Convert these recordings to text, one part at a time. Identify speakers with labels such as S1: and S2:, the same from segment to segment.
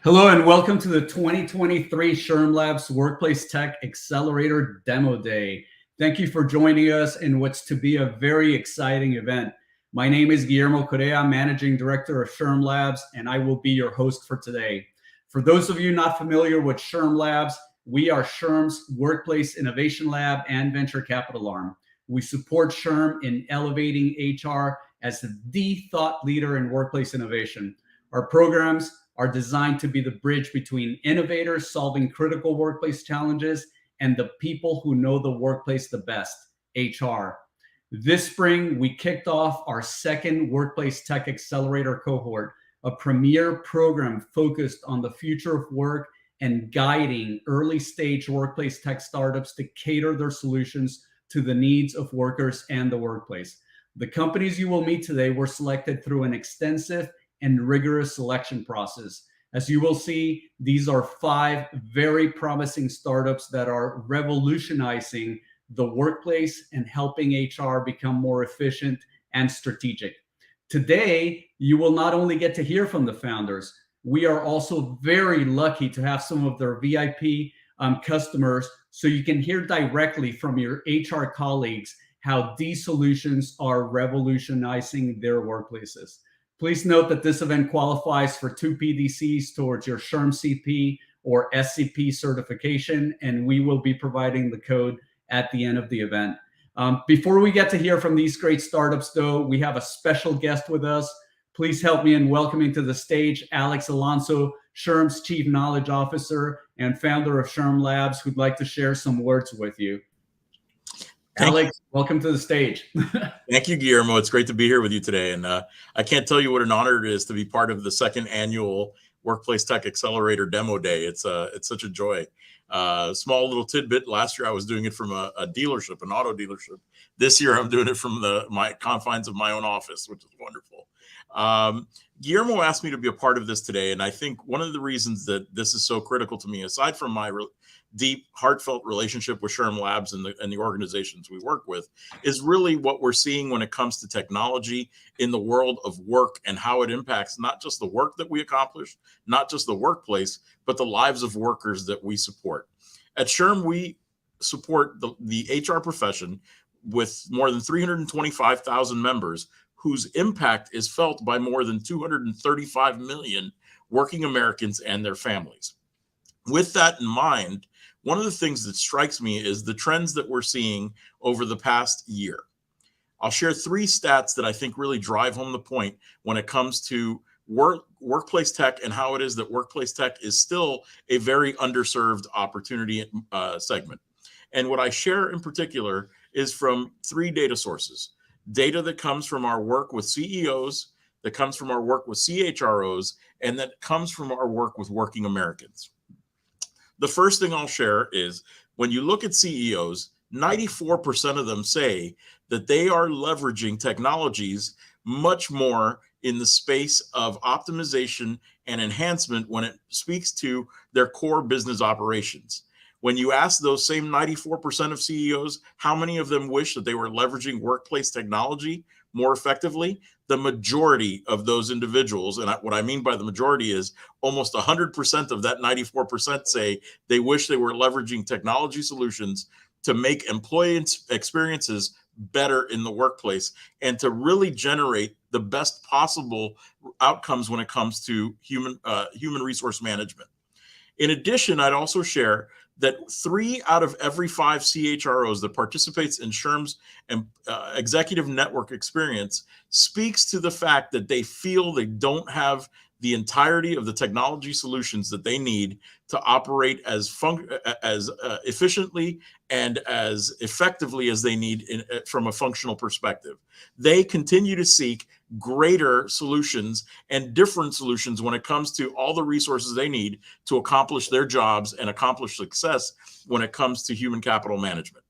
S1: Hello and welcome to the 2023 SHRMLabs WorkplaceTech Accelerator Demo Day. Thank you for joining us in what's to be a very exciting event. My name is Guillermo Correa, Managing Director of SHRMLabs, and I will be your host for today. For those of you not familiar with SHRMLabs, we are SHRM's Workplace Innovation Lab and Venture Capital Arm. We support SHRM in elevating HR as the thought leader in workplace innovation. Our programs are designed to be the bridge between innovators solving critical workplace challenges and the people who know the workplace the best, HR. This spring, we kicked off our second WorkplaceTech Accelerator Cohort, a premier program focused on the future of work and guiding early-stage workplace tech startups to cater their solutions to the needs of workers and the workplace. The companies you will meet today were selected through an extensive and rigorous selection process. As you will see, these are 5 very promising startups that are revolutionizing the workplace and helping HR become more efficient and strategic. Today, you will not only get to hear from the founders, we are also very lucky to have some of their VIP customers, so you can hear directly from your HR colleagues how these solutions are revolutionizing their workplaces. Please note that this event qualifies for 2 PDCs towards your SHRM CP or SCP certification, and we will be providing the code at the end of the event. Before we get to hear from these great startups, though, we have a special guest with us. Please help me in welcoming to the stage Alex Alonso, SHRM's Chief Knowledge Officer and founder of SHRMLabs, who'd like to share some words with you. Alex, welcome to the stage.
S2: Thank you, Guillermo. It's great to be here with you today. And I can't tell you what an honor it is to be part of the second annual WorkplaceTech Accelerator Demo Day. It's such a joy. Small little tidbit. Last year, I was doing it from a dealership, an auto dealership. This year, I'm doing it from my confines of my own office, which is wonderful. Guillermo asked me to be a part of this today. And I think one of the reasons that this is so critical to me, aside from my deep, heartfelt relationship with SHRMLabs and the organizations we work with, is really what we're seeing when it comes to technology in the world of work and how it impacts not just the work that we accomplish, not just the workplace, but the lives of workers that we support. At SHRM, we support the HR profession with more than 325,000 members whose impact is felt by more than 235 million working Americans and their families. With that in mind, one of the things that strikes me is the trends that we're seeing over the past year. I'll share 3 stats that I think really drive home the point when it comes to workplace tech and how it is that workplace tech is still a very underserved opportunity segment. And what I share in particular is from 3 data sources. Data that comes from our work with CEOs, that comes from our work with CHROs, and that comes from our work with working Americans. The first thing I'll share is when you look at CEOs, 94% of them say that they are leveraging technologies much more in the space of optimization and enhancement when it speaks to their core business operations. When you ask those same 94% of CEOs, how many of them wish that they were leveraging workplace technology more effectively, the majority of those individuals, and what I mean by the majority is almost 100% of that 94% say they wish they were leveraging technology solutions to make employee experiences better in the workplace and to really generate the best possible outcomes when it comes to human resource management. In addition, I'd also share that 3 out of every 5 CHROs that participates in SHRM's executive network experience speaks to the fact that they feel they don't have the entirety of the technology solutions that they need to operate as efficiently and as effectively as they need from a functional perspective. They continue to seek greater solutions and different solutions when it comes to all the resources they need to accomplish their jobs and accomplish success when it comes to human capital management.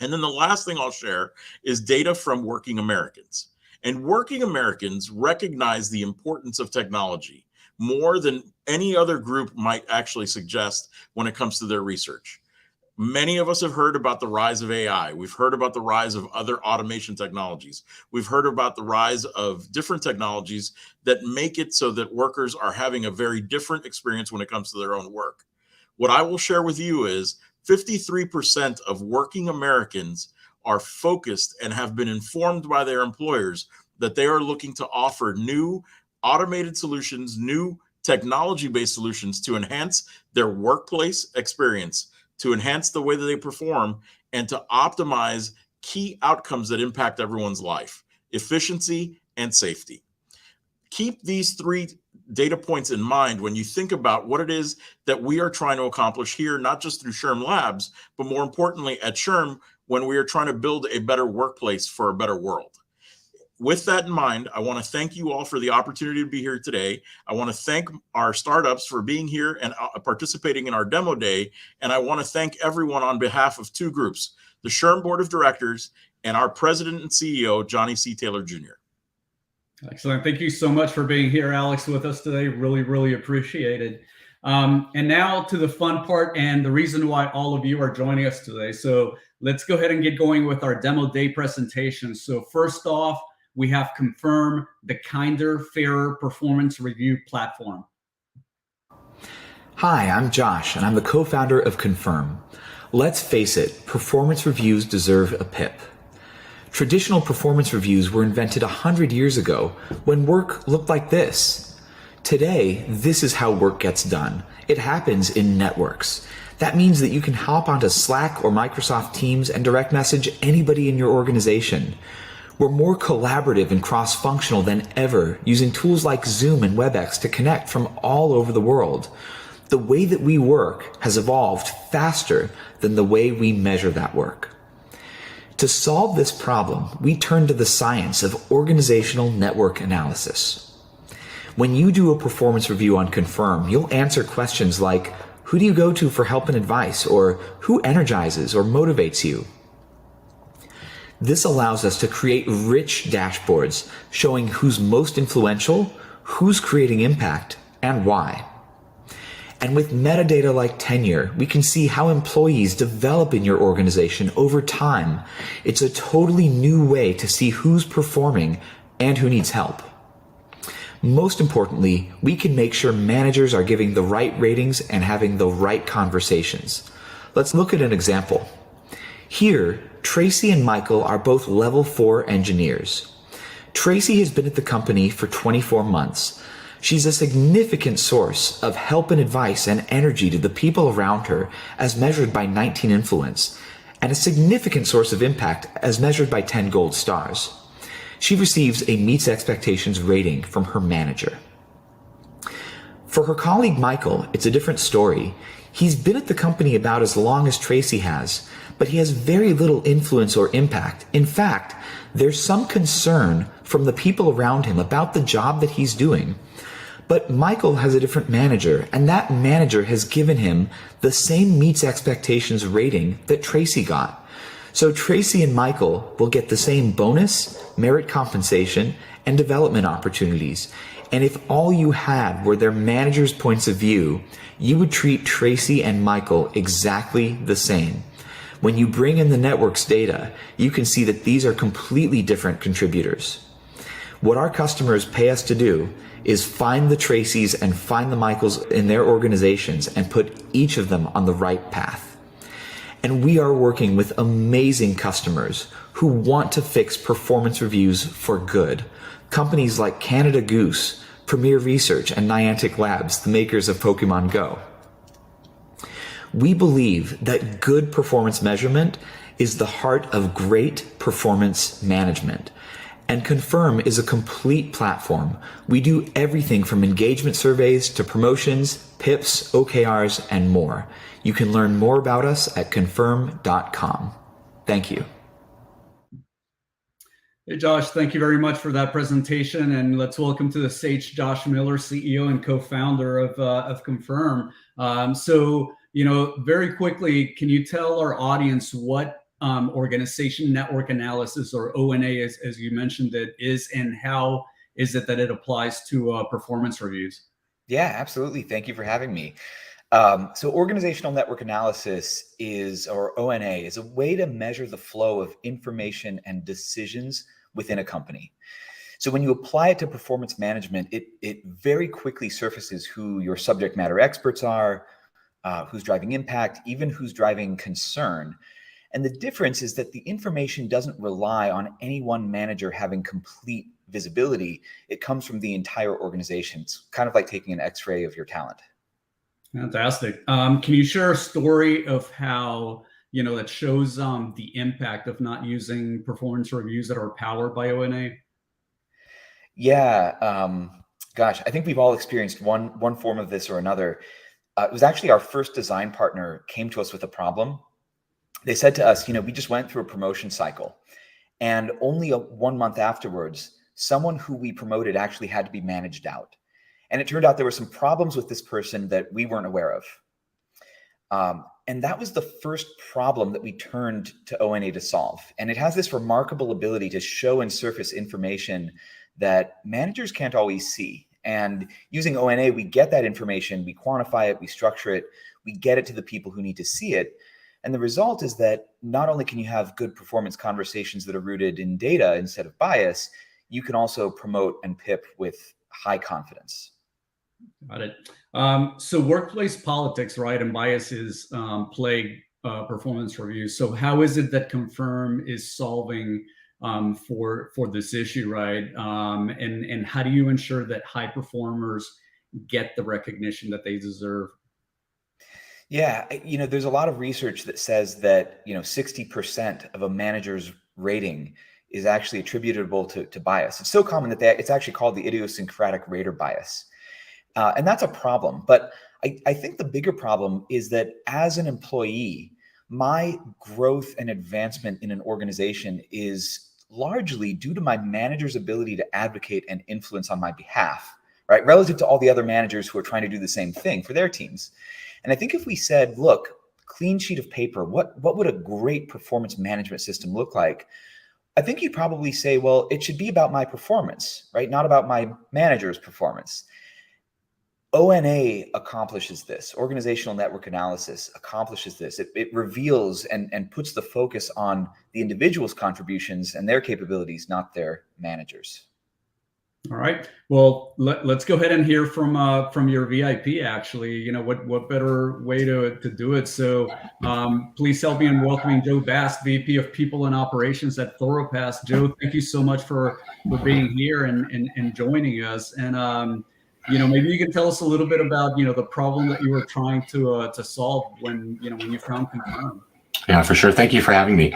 S2: And then the last thing I'll share is data from working Americans. And working Americans recognize the importance of technology more than any other group might actually suggest when it comes to their research. Many of us have heard about the rise of AI. We've heard about the rise of other automation technologies. We've heard about the rise of different technologies that make it so that workers are having a very different experience when it comes to their own work. What I will share with you is 53% of working Americans are focused and have been informed by their employers that they are looking to offer new automated solutions, new technology-based solutions to enhance their workplace experience, to enhance the way that they perform, and to optimize key outcomes that impact everyone's life: efficiency and safety. Keep these three data points in mind when you think about what it is that we are trying to accomplish here, not just through SHRMLabs, but more importantly at SHRM, when we are trying to build a better workplace for a better world. With that in mind, I want to thank you all for the opportunity to be here today. I want to thank our startups for being here and participating in our demo day. And I want to thank everyone on behalf of two groups, the SHRM Board of Directors and our President and CEO, Johnny C. Taylor Jr.
S1: Excellent. Thank you so much for being here, Alex, with us today. Really, really appreciate it. And now to the fun part and the reason why all of you are joining us today. So let's go ahead and get going with our demo day presentation. So first off, we have Confirm, the kinder, fairer performance review platform.
S3: Hi, I'm Josh, and I'm the co-founder of Confirm. Let's face it, performance reviews deserve a pip. Traditional performance reviews were invented 100 years ago when work looked like this. Today, this is how work gets done. It happens in networks. That means that you can hop onto Slack or Microsoft Teams and direct message anybody in your organization. We're more collaborative and cross-functional than ever, using tools like Zoom and WebEx to connect from all over the world. The way that we work has evolved faster than the way we measure that work. To solve this problem, we turn to the science of organizational network analysis. When you do a performance review on Confirm, you'll answer questions like, who do you go to for help and advice? Or who energizes or motivates you? This allows us to create rich dashboards showing who's most influential, who's creating impact, and why. And with metadata like tenure, we can see how employees develop in your organization over time. It's a totally new way to see who's performing and who needs help. Most importantly, we can make sure managers are giving the right ratings and having the right conversations. Let's look at an example. Here, Tracy and Michael are both level 4 engineers. Tracy has been at the company for 24 months. She's a significant source of help and advice and energy to the people around her as measured by 19 influence, and a significant source of impact as measured by 10 gold stars. She receives a meets expectations rating from her manager. For her colleague Michael, it's a different story. He's been at the company about as long as Tracy has, but he has very little influence or impact. In fact, there's some concern from the people around him about the job that he's doing. But Michael has a different manager, and that manager has given him the same meets expectations rating that Tracy got. So Tracy and Michael will get the same bonus, merit compensation, and development opportunities. And if all you had were their manager's points of view, you would treat Tracy and Michael exactly the same. When you bring in the network's data, you can see that these are completely different contributors. What our customers pay us to do is find the Tracys and find the Michaels in their organizations and put each of them on the right path. And we are working with amazing customers who want to fix performance reviews for good. Companies like Canada Goose, Premier Research, and Niantic Labs, the makers of Pokemon Go. We believe that good performance measurement is the heart of great performance management. And Confirm is a complete platform. We do everything from engagement surveys to promotions, PIPs, OKRs, and more. You can learn more about us at confirm.com. Thank you.
S1: Hey, Josh, thank you very much for that presentation. And let's welcome to the stage Josh Miller, CEO and co-founder of Confirm. Very quickly, can you tell our audience what organization network analysis, or ONA, as you mentioned it, is, and how is it that it applies to performance reviews?
S4: Yeah, absolutely. Thank you for having me.
S3: So organizational network analysis or ONA, is a way to measure the flow of information and decisions within a company. So when you apply it to performance management, it very quickly surfaces who your subject matter experts are, who's driving impact, even who's driving concern. And the difference is that the information doesn't rely on any one manager having complete visibility. It comes from the entire organization. It's kind of like taking an X-ray of your talent.
S1: Fantastic. Can you share a story of how, that shows the impact of not using performance reviews that are powered by ONA?
S3: Yeah, gosh, I think we've all experienced one form of this or another. It was actually our first design partner came to us with a problem. They said to us, we just went through a promotion cycle, and only 1 month afterwards, someone who we promoted actually had to be managed out. And it turned out there were some problems with this person that we weren't aware of. And that was the first problem that we turned to ONA to solve. And it has this remarkable ability to show and surface information that managers can't always see. And using ONA, we get that information, we quantify it, we structure it, we get it to the people who need to see it. And the result is that not only can you have good performance conversations that are rooted in data instead of bias, you can also promote and PIP with high confidence.
S1: Got it. So workplace politics, right, and biases plague performance reviews. So how is it that Confirm is solving for this issue, right? And how do you ensure that high performers get the recognition that they deserve?
S3: Yeah, there's a lot of research that says that 60% of a manager's rating is actually attributable to bias. It's so common that it's actually called the idiosyncratic rater bias. And that's a problem. But I think the bigger problem is that as an employee, my growth and advancement in an organization is largely due to my manager's ability to advocate and influence on my behalf, right? Relative to all the other managers who are trying to do the same thing for their teams. And I think if we said, look, clean sheet of paper, what would a great performance management system look like? I think you'd probably say, well, it should be about my performance, right? Not about my manager's performance. ONA accomplishes this. Organizational network analysis accomplishes this. It reveals and puts the focus on the individual's contributions and their capabilities, not their managers.
S1: All right. Well, let's go ahead and hear from your VIP. Actually, what better way to do it? So, please help me in welcoming Joe Bast, VP of People and Operations at Thoropass. Joe, thank you so much for being here and joining us. And maybe you can tell us a little bit about the problem that you were trying to solve when you found Confirm.
S4: Yeah, for sure. Thank you for having me.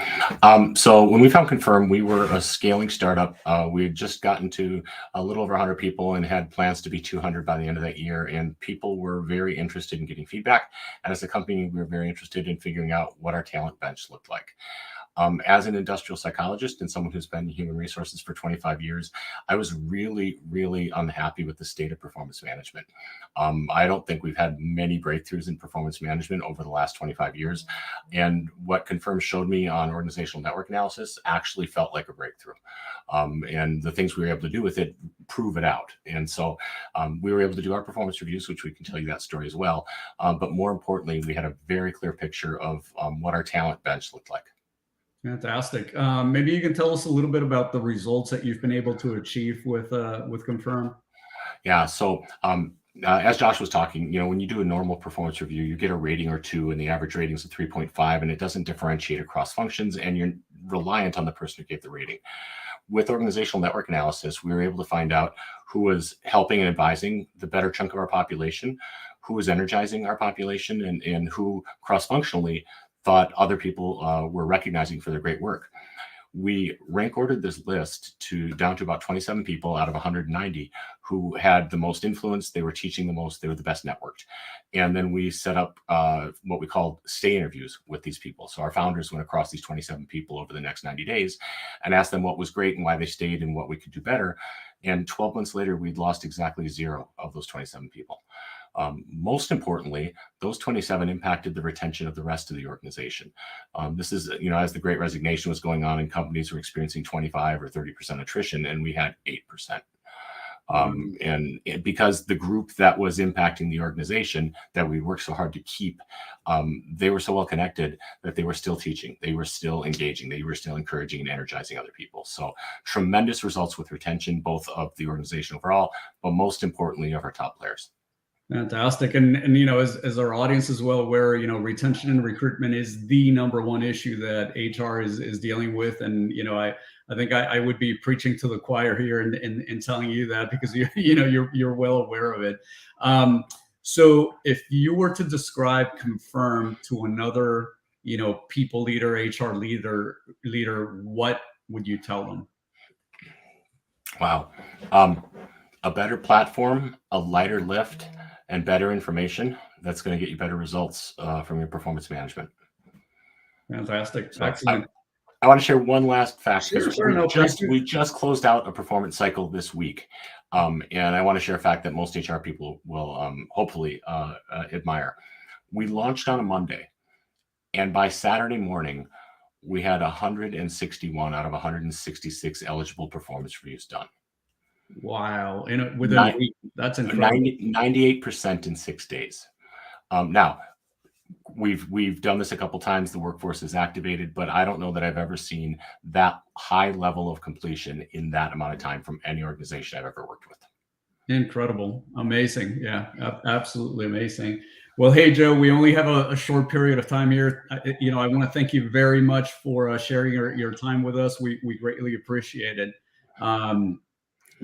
S4: So when we found Confirm, we were a scaling startup. We had just gotten to a little over 100 people and had plans to be 200 by the end of that year. And people were very interested in getting feedback. And as a company, we were very interested in figuring out what our talent bench looked like. As an industrial psychologist and someone who's been in human resources for 25 years, I was really, really unhappy with the state of performance management. I don't think we've had many breakthroughs in performance management over the last 25 years. And what Confirm showed me on organizational network analysis actually felt like a breakthrough. And the things we were able to do with it prove it out. And so we were able to do our performance reviews, which we can tell you that story as well. But more importantly, we had a very clear picture of what our talent bench looked like.
S1: Fantastic. Maybe you can tell us a little bit about the results that you've been able to achieve with Confirm.
S4: Yeah. So as Josh was talking, when you do a normal performance review, you get a rating or two, and the average rating is a 3.5, and it doesn't differentiate across functions, and you're reliant on the person who gave the rating. With organizational network analysis, we were able to find out who was helping and advising the better chunk of our population, who was energizing our population, and who cross-functionally thought other people were recognizing for their great work. We rank ordered this list down to about 27 people out of 190 who had the most influence. They were teaching the most. They were the best networked. And then we set up what we called stay interviews with these people. So our founders went across these 27 people over the next 90 days and asked them what was great and why they stayed and what we could do better. And 12 months later, we'd lost exactly 0 of those 27 people. Most importantly, those 27 impacted the retention of the rest of the organization. This is, as the Great Resignation was going on and companies were experiencing 25 or 30% attrition, and we had 8%. And because the group that was impacting the organization that we worked so hard to keep, they were so well connected that they were still teaching, they were still engaging, they were still encouraging and energizing other people. So tremendous results with retention, both of the organization overall, but most importantly of our top players.
S1: Fantastic. And you know, as our audience is well aware, you know, retention and recruitment is the number one issue that HR is dealing with. And, you know, I think I would be preaching to the choir here and telling you that, because you're well aware of it. So if you were to describe Confirm to another, you know, people leader, HR leader, what would you tell them?
S4: Wow. A better platform, a lighter lift, and better information that's going to get you better results from your performance management.
S1: Fantastic.
S4: So
S1: Excellent.
S4: I want to share one last fact.
S1: Sure,
S4: we just closed out a performance cycle this week. And I want to share a fact that most HR people will hopefully admire. We launched on a Monday, and by Saturday morning, we had 161 out of 166 eligible performance reviews done.
S1: Wow. Within a week. That's incredible.
S4: 98% in 6 days. Now, we've done this a couple times. The workforce is activated, but I don't know that I've ever seen that high level of completion in that amount of time from any organization I've ever worked with.
S1: Incredible. Amazing. Yeah, absolutely amazing. Well, hey, Joe, we only have a short period of time here. I want to thank you very much for sharing your time with us. We greatly appreciate it.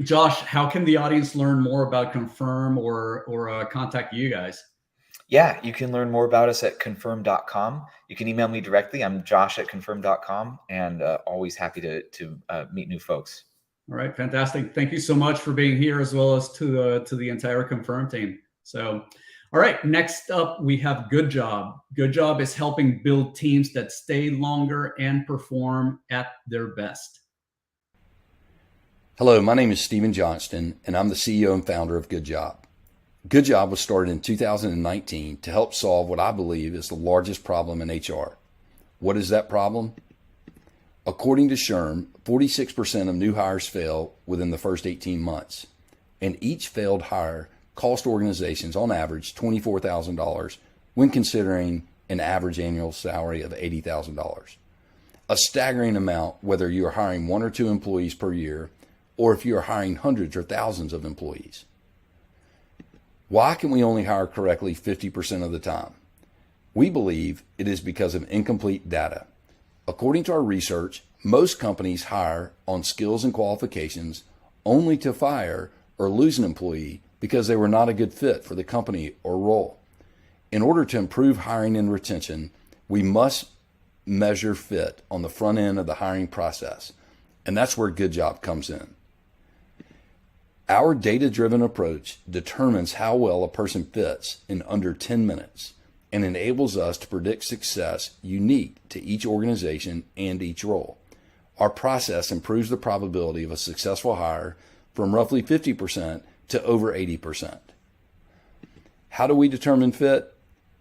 S1: Josh, how can the audience learn more about Confirm or contact you guys?
S3: Yeah, you can learn more about us at confirm.com. You can email me directly. I'm josh@confirm.com, and always happy to meet new folks.
S1: All right, fantastic. Thank you so much for being here, as well as to the entire Confirm team. So, all right, next up we have GoodJob. GoodJob is helping build teams that stay longer and perform at their best.
S5: Hello, my name is Stephen Johnston, and I'm the CEO and founder of GoodJob. GoodJob was started in 2019 to help solve what I believe is the largest problem in HR. What is that problem? According to SHRM, 46% of new hires fail within the first 18 months, and each failed hire cost organizations on average $24,000 when considering an average annual salary of $80,000. A staggering amount whether you're hiring 1 or 2 employees per year, or if you're hiring hundreds or thousands of employees. Why can we only hire correctly 50% of the time? We believe it is because of incomplete data. According to our research, most companies hire on skills and qualifications only to fire or lose an employee because they were not a good fit for the company or role. In order to improve hiring and retention, we must measure fit on the front end of the hiring process, and that's where GoodJob comes in. Our data-driven approach determines how well a person fits in under 10 minutes and enables us to predict success unique to each organization and each role. Our process improves the probability of a successful hire from roughly 50% to over 80%. How do we determine fit?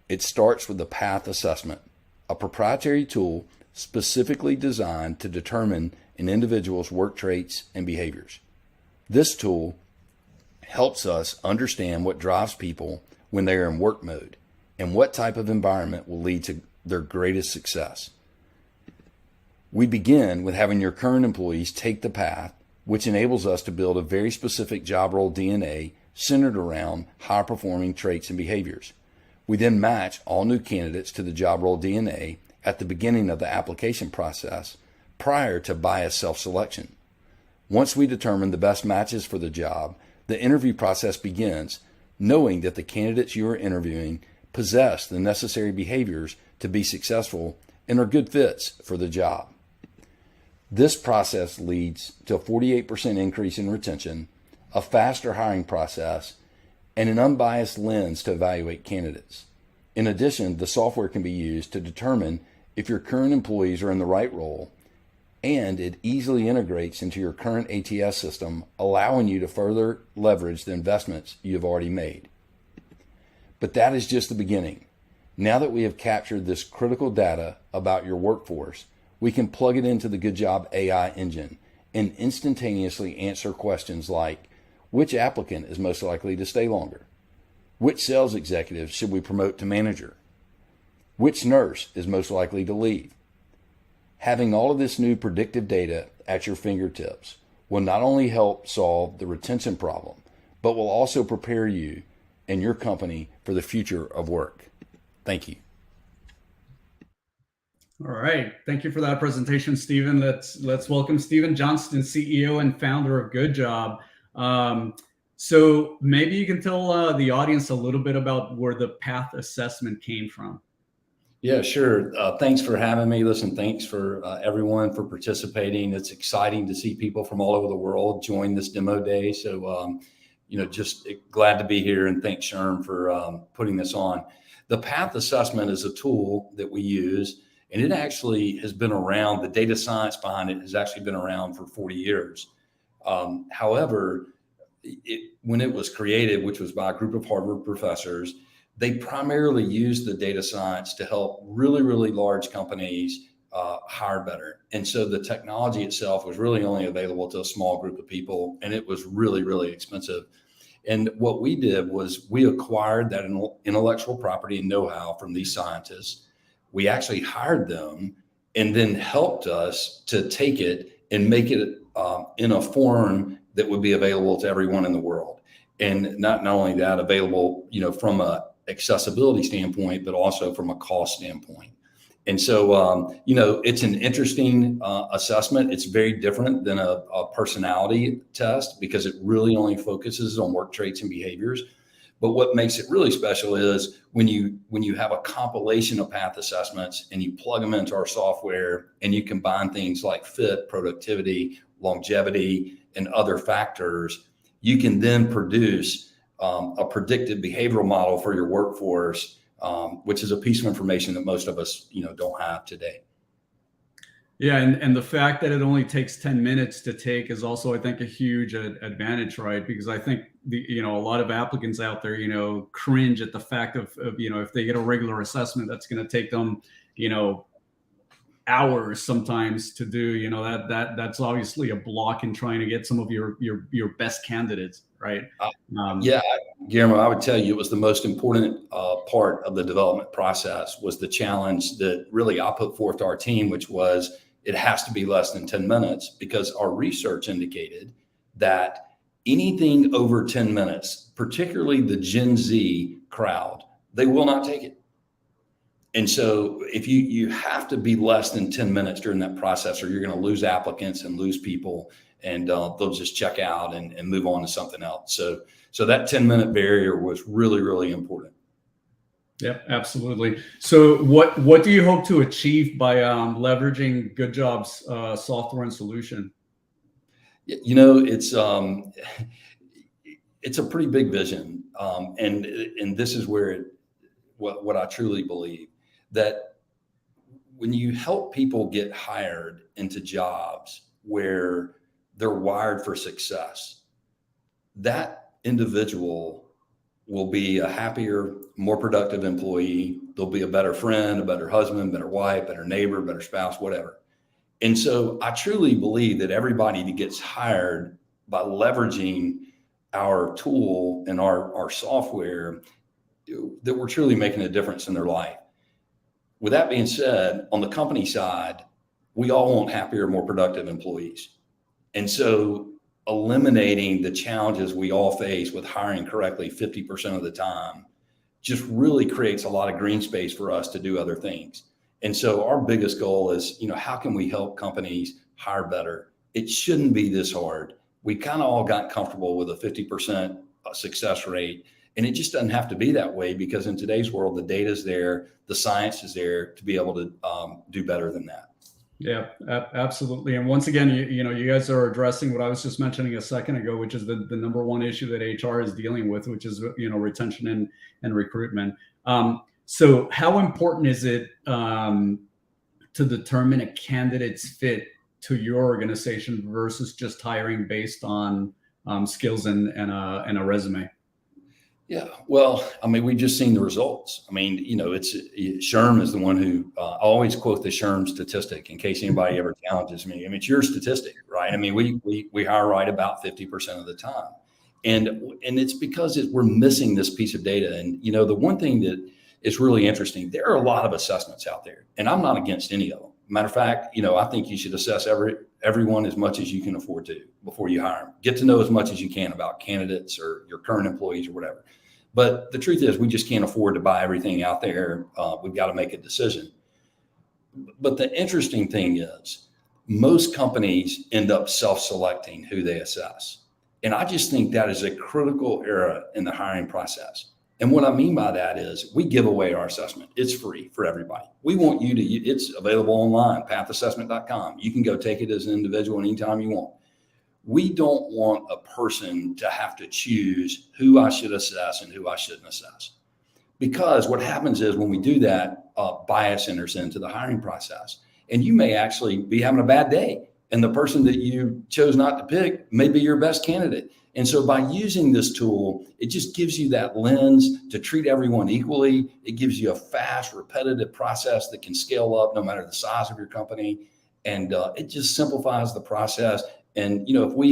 S5: It starts with the path assessment, a proprietary tool specifically designed to determine an individual's work traits and behaviors. This tool helps us understand what drives people when they are in work mode and what type of environment will lead to their greatest success. We begin with having your current employees take the path, which enables us to build a very specific job role DNA centered around high-performing traits and behaviors. We then match all new candidates to the job role DNA at the beginning of the application process prior to bias self-selection. Once we determine the best matches for the job, the interview process begins, knowing that the candidates you are interviewing possess the necessary behaviors to be successful and are good fits for the job. This process leads to a 48% increase in retention, a faster hiring process, and an unbiased lens to evaluate candidates. In addition, the software can be used to determine if your current employees are in the right role, and it easily integrates into your current ATS system, allowing you to further leverage the investments you have already made. But that is just the beginning. Now that we have captured this critical data about your workforce, we can plug it into the GoodJob AI engine and instantaneously answer questions like, Which applicant is most likely to stay longer? Which sales executive should we promote to manager? Which nurse is most likely to leave? Having all of this new predictive data at your fingertips will not only help solve the retention problem, but will also prepare you and your company for the future of work. Thank you.
S1: All right. Thank you for that presentation, Stephen. Let's welcome Stephen Johnston, CEO and founder of GoodJob. So maybe you can tell the audience a little bit about where the path assessment came from.
S6: Yeah, sure. Thanks for having me. Listen, thanks for everyone for participating. It's exciting to see people from all over the world join this demo day. So, just glad to be here, and thanks, SHRM, for putting this on. The path assessment is a tool that we use, and it actually has been around. The data science behind it has actually been around for 40 years. However, when it was created, which was by a group of Harvard professors, they primarily used the data science to help really, really large companies hire better. And so the technology itself was really only available to a small group of people, and it was really, really expensive. And what we did was we acquired that intellectual property and know-how from these scientists. We actually hired them and then helped us to take it and make it in a form that would be available to everyone in the world. And not only that, available, from a accessibility standpoint, but also from a cost standpoint. And so, it's an interesting assessment. It's very different than a personality test because it really only focuses on work traits and behaviors. But what makes it really special is when you have a compilation of path assessments and you plug them into our software and you combine things like fit, productivity, longevity, and other factors, you can then produce a predictive behavioral model for your workforce, which is a piece of information that most of us, don't have today.
S1: Yeah, and the fact that it only takes 10 minutes to take is also, I think, a huge advantage, right? Because I think a lot of applicants out there, cringe at the fact of if they get a regular assessment, that's going to take them, hours sometimes to do. That's obviously a block in trying to get some of your best candidates, right?
S6: Yeah, Guillermo, I would tell you it was the most important part of the development process was the challenge that really I put forth to our team, which was it has to be less than 10 minutes because our research indicated that anything over 10 minutes, particularly the Gen Z crowd, they will not take it. And so if you have to be less than 10 minutes during that process, or you're going to lose applicants and lose people, and they'll just check out and move on to something else. So that 10-minute barrier was really, really important.
S1: Yeah, absolutely. So what do you hope to achieve by leveraging GoodJob's software and solution?
S6: It's a pretty big vision. And this is where what I truly believe, that when you help people get hired into jobs where they're wired for success, that individual will be a happier, more productive employee. They'll be a better friend, a better husband, better wife, better neighbor, better spouse, whatever. And so I truly believe that everybody that gets hired by leveraging our tool and our software, that we're truly making a difference in their life. With that being said, on the company side, we all want happier, more productive employees. And so eliminating the challenges we all face with hiring correctly 50% of the time just really creates a lot of green space for us to do other things. And so our biggest goal is, how can we help companies hire better? It shouldn't be this hard. We kind of all got comfortable with a 50% success rate. And it just doesn't have to be that way because in today's world, the data is there, the science is there to be able to do better than that.
S1: Yeah, absolutely. And once again, you guys are addressing what I was just mentioning a second ago, which is the number one issue that HR is dealing with, which is, retention and recruitment. So how important is it to determine a candidate's fit to your organization versus just hiring based on skills and a resume?
S6: Yeah, well, we've just seen the results. SHRM is the one who I always quote the SHRM statistic in case anybody ever challenges me. It's your statistic, right? We hire right about 50% of the time. And it's because we're missing this piece of data. And, you know, the one thing that is really interesting, there are a lot of assessments out there, and I'm not against any of them. Matter of fact, you know, I think you should assess everyone as much as you can afford to before you hire them. Get to know as much as you can about candidates or your current employees or whatever. But the truth is, we just can't afford to buy everything out there. We've got to make a decision. But the interesting thing is, most companies end up self-selecting who they assess. And I just think that is a critical era in the hiring process. And what I mean by that is we give away our assessment. It's free for everybody. We want you to, it's available online, pathassessment.com. You can go take it as an individual anytime you want. We don't want a person to have to choose who I should assess and who I shouldn't assess. Because what happens is when we do that, bias enters into the hiring process. And you may actually be having a bad day. And the person that you chose not to pick may be your best candidate. And so by using this tool, it just gives you that lens to treat everyone equally. It gives you a fast, repetitive process that can scale up no matter the size of your company. And it just simplifies the process. And, you know, if we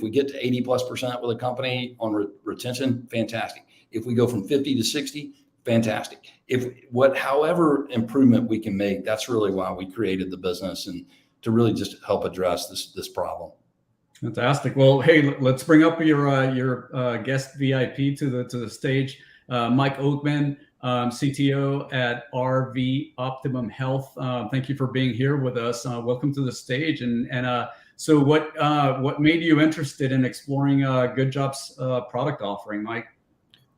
S6: get to 80+% with a company on retention, fantastic. If we go from 50 to 60, fantastic. However improvement we can make, that's really why we created the business, and to really just help address this problem.
S1: Fantastic. Well, hey, let's bring up your guest VIP to the stage. Mike Oakman, CTO at RV Optimum Health. Thank you for being here with us. Welcome to the stage. And so what made you interested in exploring GoodJob's product offering, Mike?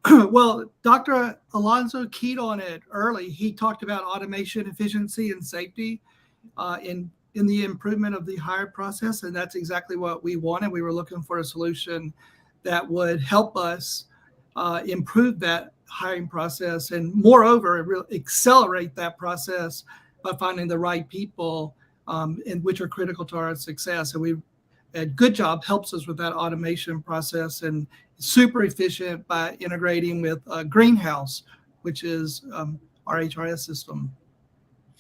S7: Well, Dr. Alonso keyed on it early. He talked about automation, efficiency, and safety in the improvement of the hire process, and that's exactly what we wanted. We were looking for a solution that would help us improve that hiring process, and moreover, accelerate that process by finding the right people, and which are critical to our success. And GoodJob helps us with that automation process, and super efficient by integrating with Greenhouse, which is our HRS system.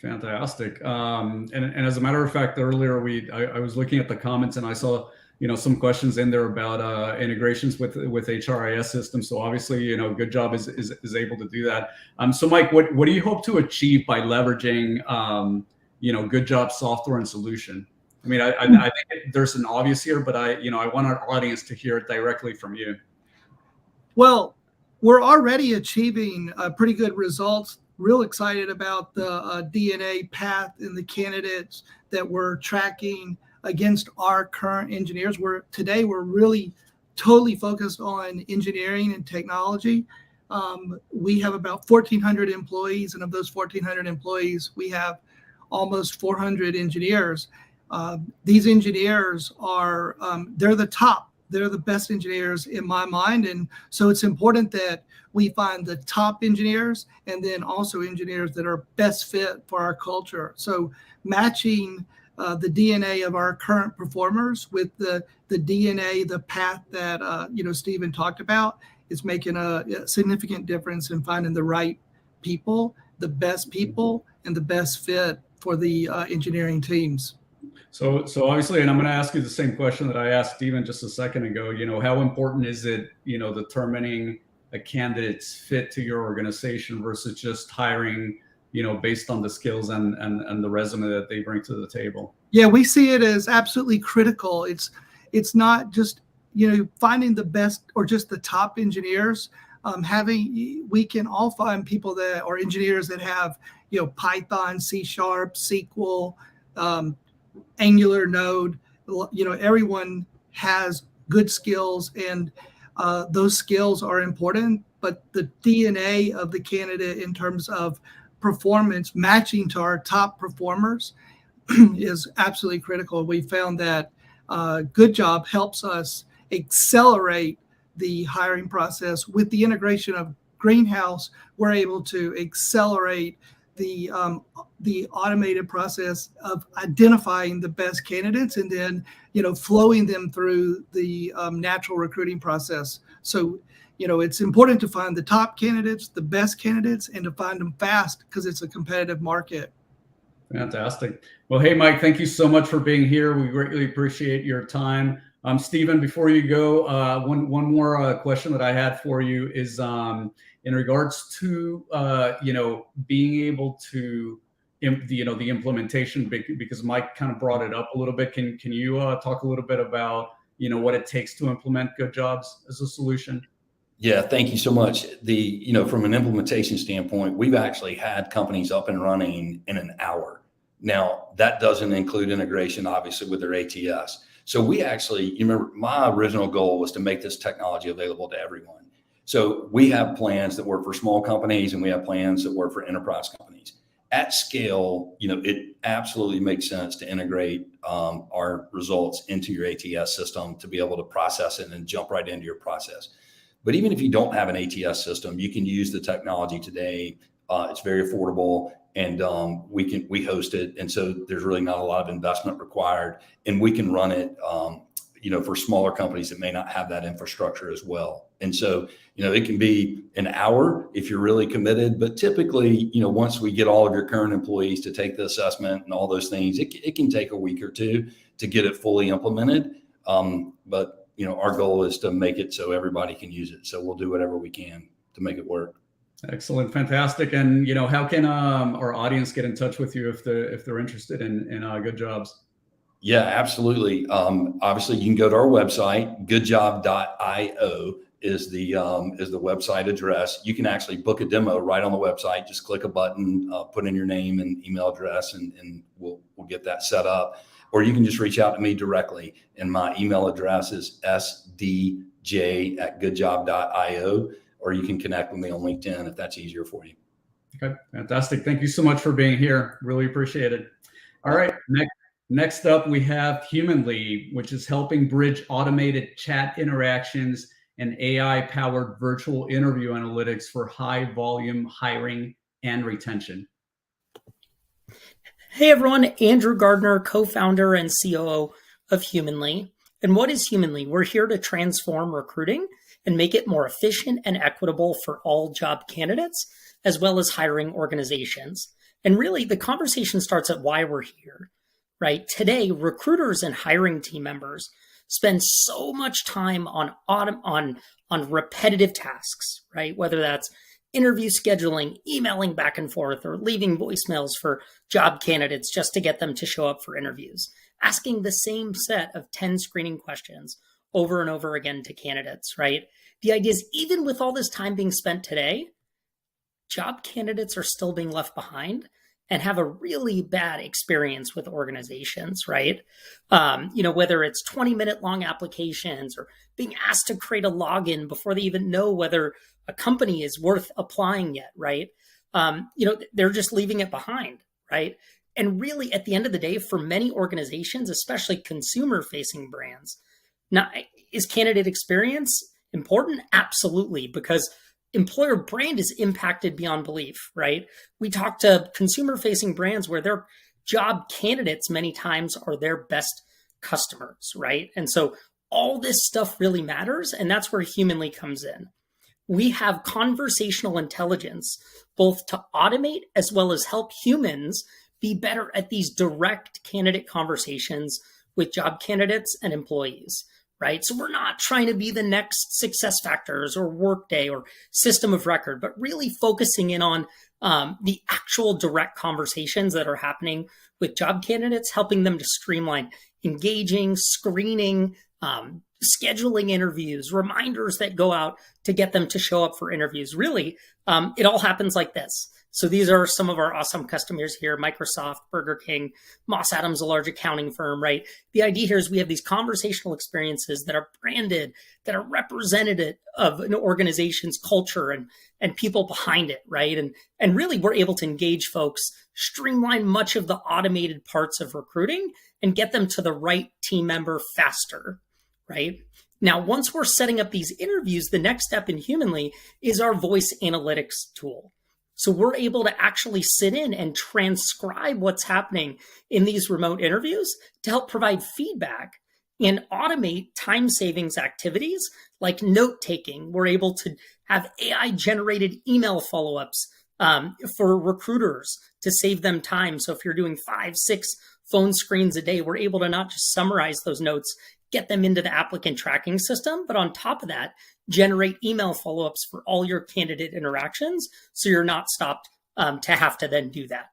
S1: Fantastic. And as a matter of fact, earlier I was looking at the comments and I saw, you know, some questions in there about integrations with HRIS systems. So obviously, you know, GoodJob is able to do that. So Mike, what do you hope to achieve by leveraging, you know, GoodJob software and solution? I mean, I think there's an obvious here, but I want our audience to hear it directly from you.
S7: Well, we're already achieving pretty good results. Real excited about the DNA path and the candidates that we're tracking against our current engineers. Today we're really totally focused on engineering and technology. We have about 1,400 employees, and of those 1,400 employees, we have almost 400 engineers. These engineers are, they're the top. They're the best engineers in my mind. And so it's important that we find the top engineers and then also engineers that are best fit for our culture. So matching the DNA of our current performers with the DNA, the path that, Stephen talked about, is making a significant difference in finding the right people, the best people, and the best fit for the engineering teams.
S1: So obviously, and I'm going to ask you the same question that I asked Stephen just a second ago, you know, how important is it, you know, determining a candidate's fit to your organization versus just hiring, you know, based on the skills and the resume that they bring to the table?
S7: Yeah, we see it as absolutely critical. It's not just, you know, finding the best or just the top engineers. We can all find people that are engineers that have, you know, Python, C#, SQL, Angular, Node. You know, everyone has good skills, and those skills are important, but the DNA of the candidate in terms of performance matching to our top performers is absolutely critical. We found that GoodJob helps us accelerate the hiring process. With the integration of Greenhouse, we're able to accelerate the automated process of identifying the best candidates and then, you know, flowing them through the natural recruiting process. So, you know, it's important to find the top candidates, the best candidates, and to find them fast because it's a competitive market.
S1: Fantastic. Well, hey, Mike, thank you so much for being here. We greatly appreciate your time. Stephen, before you go, one more question that I had for you is in regards to being able to the implementation, because Mike kind of brought it up a little bit. Can you talk a little bit about what it takes to implement GoodJobs as a solution?
S6: Yeah, thank you so much. From an implementation standpoint, we've actually had companies up and running in an hour. Now, that doesn't include integration, obviously, with their ATS. So we actually, remember, my original goal was to make this technology available to everyone. So we have plans that work for small companies and we have plans that work for enterprise companies. At scale, it absolutely makes sense to integrate our results into your ATS system to be able to process it and jump right into your process. But even if you don't have an ATS system, you can use the technology today. It's very affordable, and we host it, and so there's really not a lot of investment required, and we can run it, for smaller companies that may not have that infrastructure as well. And so, it can be an hour if you're really committed, but typically, once we get all of your current employees to take the assessment and all those things, it can take a week or two to get it fully implemented. But our goal is to make it so everybody can use it. So we'll do whatever we can to make it work.
S1: Excellent. Fantastic. And, how can our audience get in touch with you if they're interested in GoodJobs?
S6: Yeah, absolutely. Obviously, you can go to our website. GoodJob.io is the website address. You can actually book a demo right on the website. Just click a button, put in your name and email address, and we'll get that set up. Or you can just reach out to me directly. And my email address is sdj@goodjob.io, or you can connect with me on LinkedIn if that's easier for you.
S1: Okay, fantastic. Thank you so much for being here. Really appreciate it. All right, next up we have Humanly, which is helping bridge automated chat interactions and AI-powered virtual interview analytics for high volume hiring and retention.
S8: Hey everyone, Andrew Gardner, co-founder and COO of Humanly. And what is Humanly? We're here to transform recruiting and make it more efficient and equitable for all job candidates, as well as hiring organizations. And really, the conversation starts at why we're here, right? Today, recruiters and hiring team members spend so much time on repetitive tasks, right? Whether that's interview scheduling, emailing back and forth, or leaving voicemails for job candidates just to get them to show up for interviews, asking the same set of 10 screening questions over and over again to candidates, right? The idea is, even with all this time being spent today, job candidates are still being left behind and have a really bad experience with organizations, right? Whether it's 20-minute long applications or being asked to create a login before they even know whether a company is worth applying yet, right? They're just leaving it behind, right? And really, at the end of the day, for many organizations, especially consumer-facing brands, now, is candidate experience important? Absolutely, because employer brand is impacted beyond belief, right? We talk to consumer-facing brands where their job candidates many times are their best customers, right? And so all this stuff really matters, and that's where Humanly comes in. We have conversational intelligence, both to automate as well as help humans be better at these direct candidate conversations with job candidates and employees, right? So we're not trying to be the next SuccessFactors or Workday or system of record, but really focusing in on the actual direct conversations that are happening with job candidates, helping them to streamline engaging, screening, scheduling interviews, reminders that go out to get them to show up for interviews. Really, it all happens like this. So these are some of our awesome customers here: Microsoft, Burger King, Moss Adams, a large accounting firm, right? The idea here is we have these conversational experiences that are branded, that are representative of an organization's culture and people behind it, right? And really, we're able to engage folks, streamline much of the automated parts of recruiting, and get them to the right team member faster, right? Now, once we're setting up these interviews, the next step in Humanly is our voice analytics tool. So we're able to actually sit in and transcribe what's happening in these remote interviews to help provide feedback and automate time savings activities like note taking. We're able to have AI generated email follow-ups for recruiters to save them time. So if you're doing 5, 6 phone screens a day, we're able to not just summarize those notes get them into the applicant tracking system. But on top of that, generate email follow-ups for all your candidate interactions, so you're not stopped to have to then do that.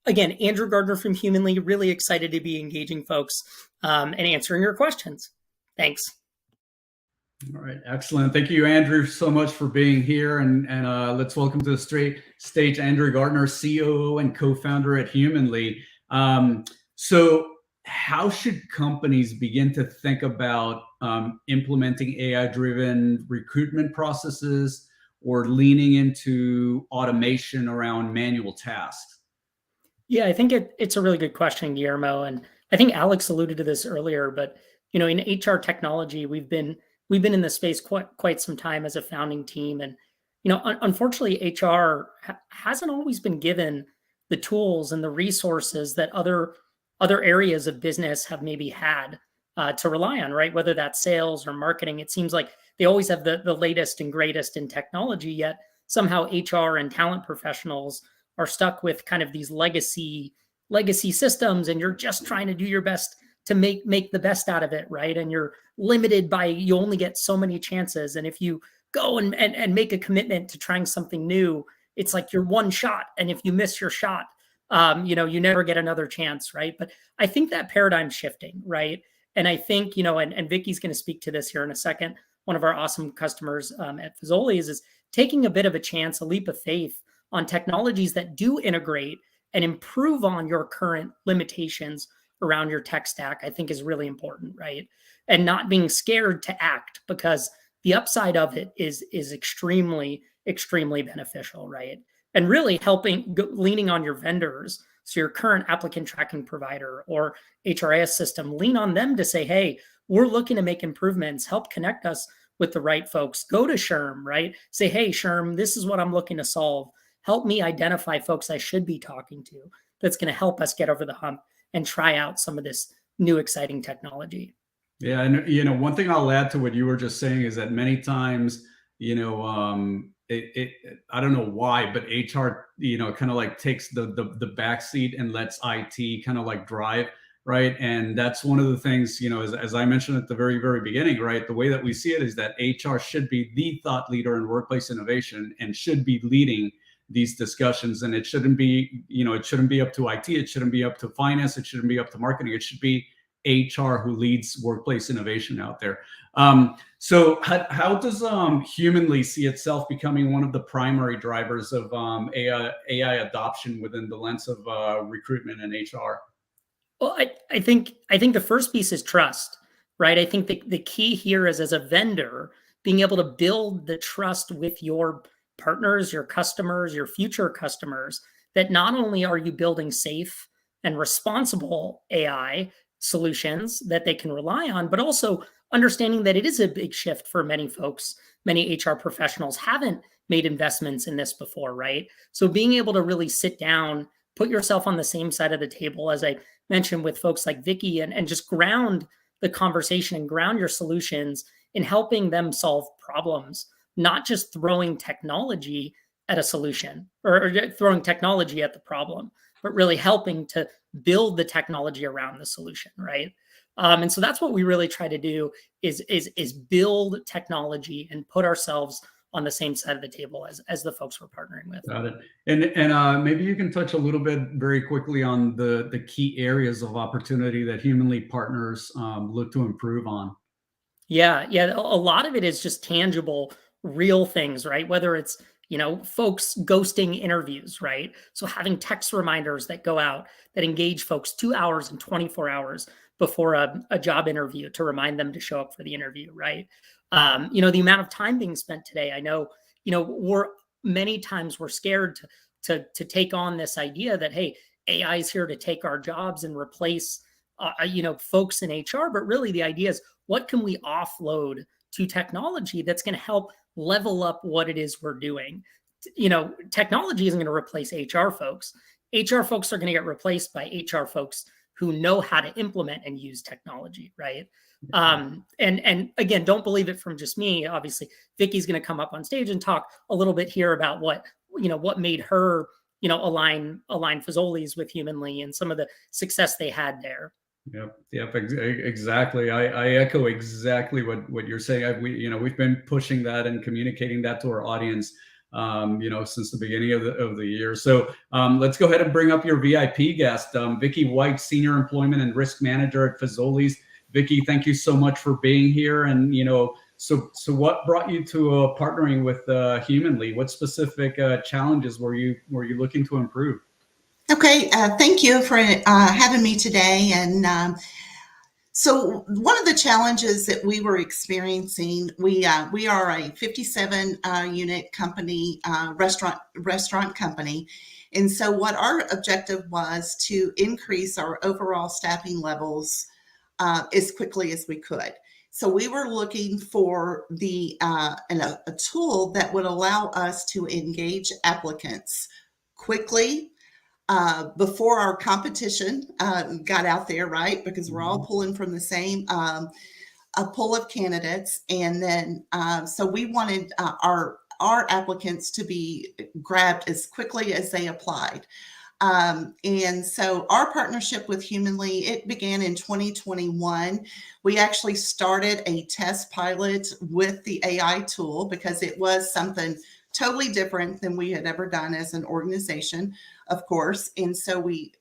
S8: Again, Andrew Gardner from Humanly, really excited to be engaging folks and answering your questions. Thanks.
S1: All right, excellent. Thank you, Andrew, so much for being here. And let's welcome to the stage Andrew Gardner, COO and co-founder at Humanly. So how should companies begin to think about implementing AI-driven recruitment processes or leaning into automation around manual tasks?
S8: Yeah, I think it's a really good question, Guillermo. And I think Alex alluded to this earlier, but in HR technology, we've been in the space quite some time as a founding team. And unfortunately, HR hasn't always been given the tools and the resources that other areas of business have maybe had to rely on, right? Whether that's sales or marketing, it seems like they always have the latest and greatest in technology, yet somehow HR and talent professionals are stuck with kind of these legacy systems, and you're just trying to do your best to make the best out of it, right? And you're limited by, you only get so many chances. And if you go and make a commitment to trying something new, it's like you're one shot. And if you miss your shot, you never get another chance, right? But I think that paradigm's shifting, right? And I think, and Vicky's going to speak to this here in a second. One of our awesome customers at Fazoli's is taking a bit of a chance, a leap of faith on technologies that do integrate and improve on your current limitations around your tech stack, I think is really important, right? And not being scared to act, because the upside of it is extremely, extremely beneficial, right? And really leaning on your vendors, so your current applicant tracking provider or HRIS system, lean on them to say, hey, we're looking to make improvements, help connect us with the right folks. Go to SHRM, right? Say, hey, SHRM, this is what I'm looking to solve. Help me identify folks I should be talking to that's going to help us get over the hump and try out some of this new exciting technology.
S1: Yeah, and one thing I'll add to what you were just saying is that many times, I don't know why, but HR, kind of like takes the backseat and lets IT kind of like drive, right? And that's one of the things, as I mentioned at the very, very beginning, right? The way that we see it is that HR should be the thought leader in workplace innovation and should be leading these discussions. And it shouldn't be, it shouldn't be up to IT. It shouldn't be up to finance. It shouldn't be up to marketing. It should be HR who leads workplace innovation out there. So how does Humanly see itself becoming one of the primary drivers of AI adoption within the lens of recruitment and HR?
S8: Well, I think the first piece is trust, right? I think the key here is, as a vendor, being able to build the trust with your partners, your customers, your future customers, that not only are you building safe and responsible AI solutions that they can rely on, but also understanding that it is a big shift for many folks. Many HR professionals haven't made investments in this before, right? So being able to really sit down, put yourself on the same side of the table, as I mentioned with folks like Vicky, and just ground the conversation and ground your solutions in helping them solve problems, not just throwing technology at a solution or throwing technology at the problem, but really helping to build the technology around the solution, right? And so that's what we really try to do is build technology and put ourselves on the same side of the table as the folks we're partnering with.
S1: Got it. And maybe you can touch a little bit very quickly on the key areas of opportunity that Humanly partners look to improve on.
S8: Yeah. A lot of it is just tangible, real things, right? Whether it's, folks ghosting interviews, right? So having text reminders that go out that engage folks 2 hours and 24 hours before a job interview to remind them to show up for the interview, right? The amount of time being spent today, I know, many times we're scared to take on this idea that, hey, AI is here to take our jobs and replace, folks in HR. But really the idea is, what can we offload to technology that's going to help level up what it is we're doing? Technology isn't going to replace HR folks. HR folks are going to get replaced by HR folks who know how to implement and use technology, right? And again, don't believe it from just me. Obviously, Vicky's going to come up on stage and talk a little bit here about what made her, align Fazoli's with Humanly and some of the success they had there.
S1: Exactly. I echo exactly what you're saying. We've been pushing that and communicating that to our audience, since the beginning of the year. So let's go ahead and bring up your VIP guest, Vicky White, Senior Employment and Risk Manager at Fazoli's. Vicky, thank you so much for being here. And so what brought you to partnering with Humanly? What specific challenges were you looking to improve?
S9: Okay, thank you for having me today. And so one of the challenges that we were experiencing, we are a 57 unit company, restaurant company. And so what our objective was to increase our overall staffing levels as quickly as we could. So we were looking for a tool that would allow us to engage applicants quickly, before our competition got out there, right? Because we're all pulling from the same a pool of candidates, and then so we wanted our applicants to be grabbed as quickly as they applied. And so our partnership with Humanly, it began in 2021. We actually started a test pilot with the AI tool because it was something totally different than we had ever done as an organization, of course. And so we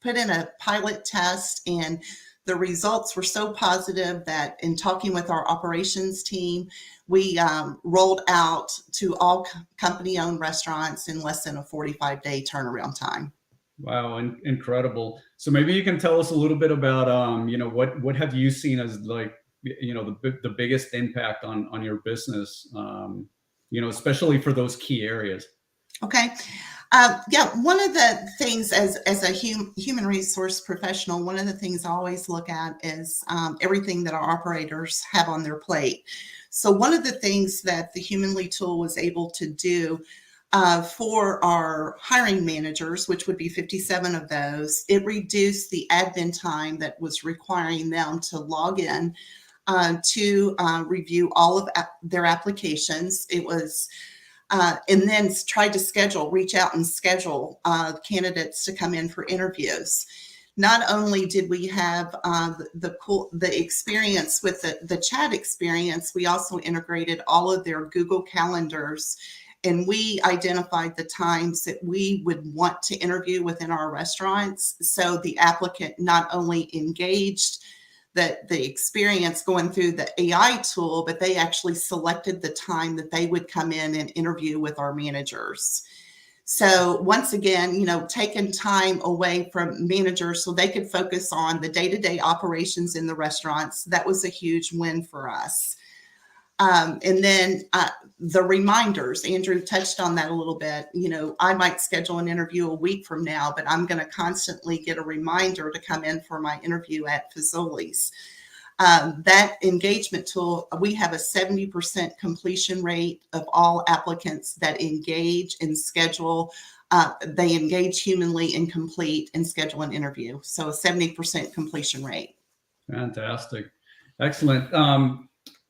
S9: put in a pilot test, and the results were so positive that in talking with our operations team, we rolled out to all company-owned restaurants in less than a 45-day turnaround time.
S1: Wow, incredible. So maybe you can tell us a little bit about, what have you seen as the biggest impact on your business, especially for those key areas.
S9: Okay. One of the things as a human resource professional, one of the things I always look at is everything that our operators have on their plate. So one of the things that the Humanly tool was able to do for our hiring managers, which would be 57 of those, it reduced the admin time that was requiring them to log in to review all of their applications. It was and then tried to reach out and schedule candidates to come in for interviews. Not only did we have the experience with the chat experience, we also integrated all of their Google calendars, and we identified the times that we would want to interview within our restaurants. So the applicant not only engaged the experience going through the AI tool, but they actually selected the time that they would come in and interview with our managers. So once again, taking time away from managers so they could focus on the day-to-day operations in the restaurants, that was a huge win for us. And then the reminders, Andrew touched on that a little bit. I might schedule an interview a week from now, but I'm going to constantly get a reminder to come in for my interview at Fazoli's. That engagement tool, we have a 70% completion rate of all applicants that engage and schedule. They engage Humanly and complete and schedule an interview. So a 70% completion rate.
S1: Fantastic. Excellent.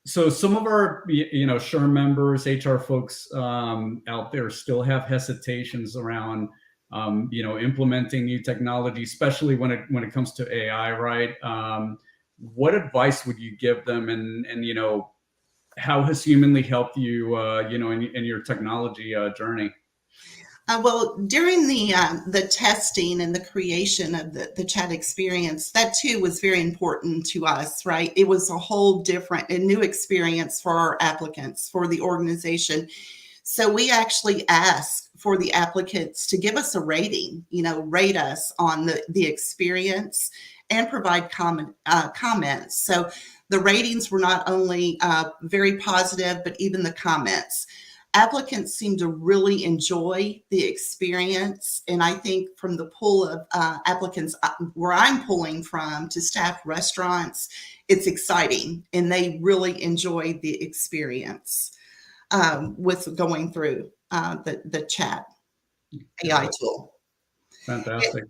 S1: So some of our, SHRM members, HR folks out there still have hesitations around, implementing new technology, especially when it comes to AI, right? What advice would you give them, and how has Humanly helped you, in your technology journey?
S9: Well, during the testing and the creation of the chat experience, that too was very important to us, right? It was a whole different and new experience for our applicants, for the organization. So we actually asked for the applicants to give us a rating, rate us on the experience and provide comments. So the ratings were not only very positive, but even the comments. Applicants seem to really enjoy the experience. And I think from the pool of applicants where I'm pulling from to staff restaurants, it's exciting and they really enjoy the experience with going through the chat AI tool.
S1: Fantastic.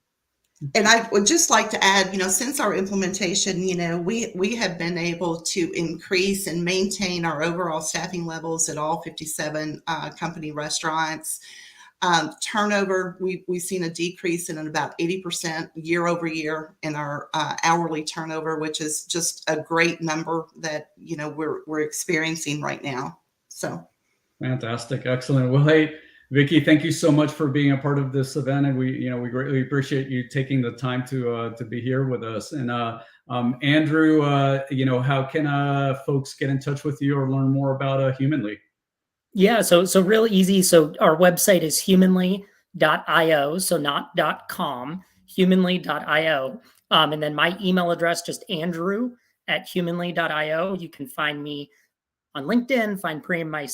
S9: And I would just like to add, since our implementation, we have been able to increase and maintain our overall staffing levels at all 57 company restaurants. Turnover, we've seen a decrease in about 80% year over year in our hourly turnover, which is just a great number that, you know, we're experiencing right now. So
S1: fantastic, excellent. Well, hey, Vicki, thank you so much for being a part of this event, and we greatly appreciate you taking the time to be here with us. And Andrew, how can folks get in touch with you or learn more about Humanly?
S8: Yeah, so real easy. So our website is humanly.io, so not .com, humanly.io. And then my email address, just andrew@humanly.io. You can find me on LinkedIn, find Prem, my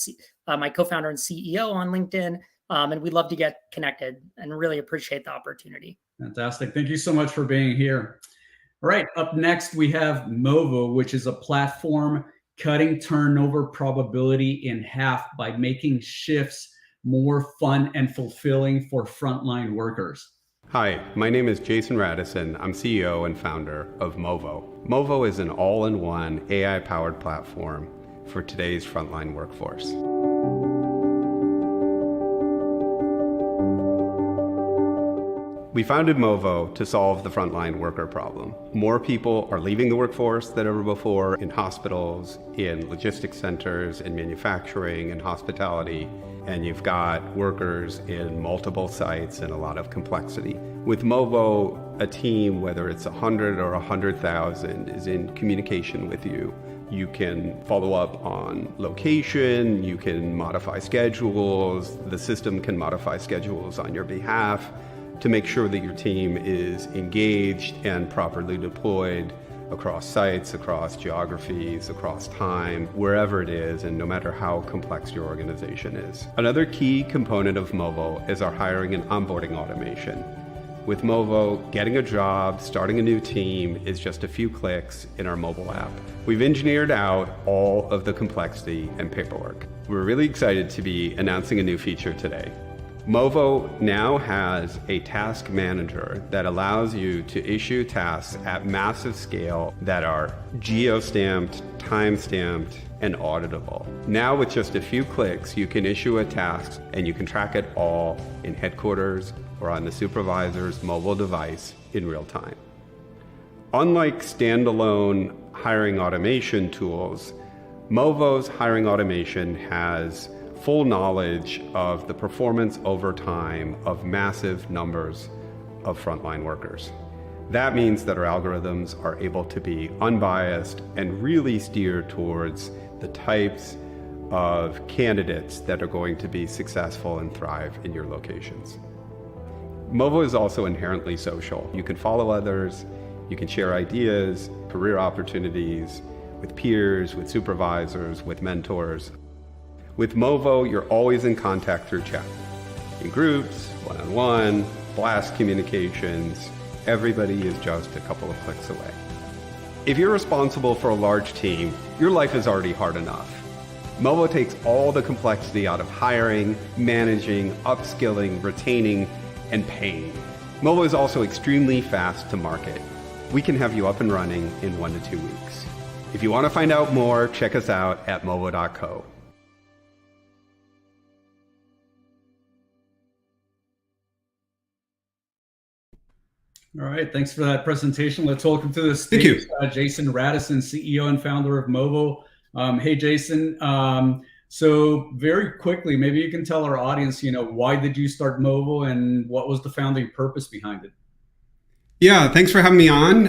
S8: co-founder and CEO, on LinkedIn. And we'd love to get connected and really appreciate the opportunity.
S1: Fantastic. Thank you so much for being here. All right, up next we have Movo, which is a platform cutting turnover probability in half by making shifts more fun and fulfilling for frontline workers.
S10: Hi, my name is Jason Radisson. I'm CEO and founder of Movo. Movo is an all-in-one AI-powered platform for today's frontline workforce. We founded Movo to solve the frontline worker problem. More people are leaving the workforce than ever before in hospitals, in logistics centers, in manufacturing, in hospitality, and you've got workers in multiple sites and a lot of complexity. With Movo, a team, whether it's 100 or 100,000, is in communication with you. You can follow up on location, you can modify schedules, the system can modify schedules on your behalf to make sure that your team is engaged and properly deployed across sites, across geographies, across time, wherever it is, and no matter how complex your organization is. Another key component of Movo is our hiring and onboarding automation. With Movo, getting a job, starting a new team is just a few clicks in our mobile app. We've engineered out all of the complexity and paperwork. We're really excited to be announcing a new feature today. Movo now has a task manager that allows you to issue tasks at massive scale that are geo-stamped, time-stamped, and auditable. Now with just a few clicks, you can issue a task and you can track it all in headquarters or on the supervisor's mobile device in real time. Unlike standalone hiring automation tools, Movo's hiring automation has full knowledge of the performance over time of massive numbers of frontline workers. That means that our algorithms are able to be unbiased and really steer towards the types of candidates that are going to be successful and thrive in your locations. Movo is also inherently social. You can follow others, you can share ideas, career opportunities with peers, with supervisors, with mentors. With Movo, you're always in contact through chat. In groups, one-on-one, blast communications, everybody is just a couple of clicks away. If you're responsible for a large team, your life is already hard enough. Movo takes all the complexity out of hiring, managing, upskilling, retaining, and paying. Movo is also extremely fast to market. We can have you up and running in 1 to 2 weeks. If you want to find out more, check us out at movo.co.
S1: All right, thanks for that presentation. Let's welcome to the stage Jason Radisson, CEO and founder of Movo. Hey, Jason. So very quickly, maybe you can tell our audience, why did you start Movo and what was the founding purpose behind it?
S10: Yeah, thanks for having me on.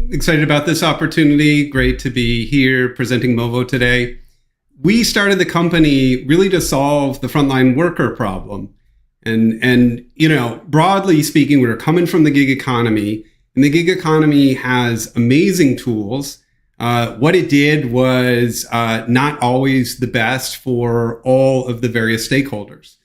S10: Excited about this opportunity. Great to be here presenting Movo today. We started the company really to solve the frontline worker problem. And broadly speaking, we're coming from the gig economy, and the gig economy has amazing tools. What it did was not always the best for all of the various stakeholders.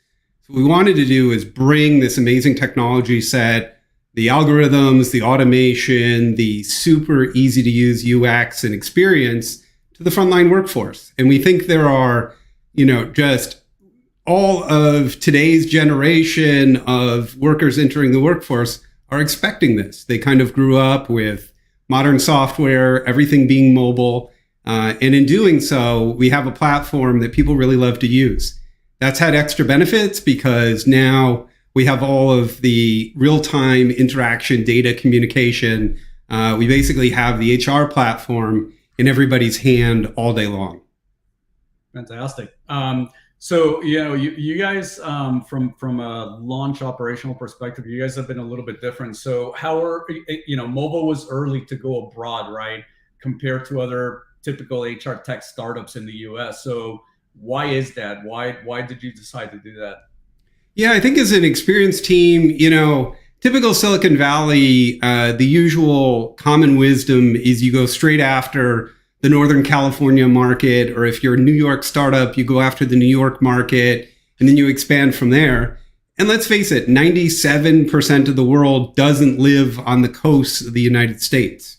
S10: So what we wanted to do is bring this amazing technology set, the algorithms, the automation, the super easy to use UX and experience to the frontline workforce. And we think there are, just all of today's generation of workers entering the workforce are expecting this. They kind of grew up with modern software, everything being mobile. And in doing so, we have a platform that people really love to use. That's had extra benefits because now we have all of the real-time interaction, data communication. We basically have the HR platform in everybody's hand all day long.
S1: Fantastic. So, you guys, from a launch operational perspective, you guys have been a little bit different. So how Movo was early to go abroad, right? Compared to other typical HR tech startups in the US. So why is that? Why did you decide to do that?
S10: Yeah, I think as an experienced team, typical Silicon Valley, the usual common wisdom is you go straight after the Northern California market, or if you're a New York startup, you go after the New York market, and then you expand from there. And let's face it, 97% of the world doesn't live on the coast of the United States.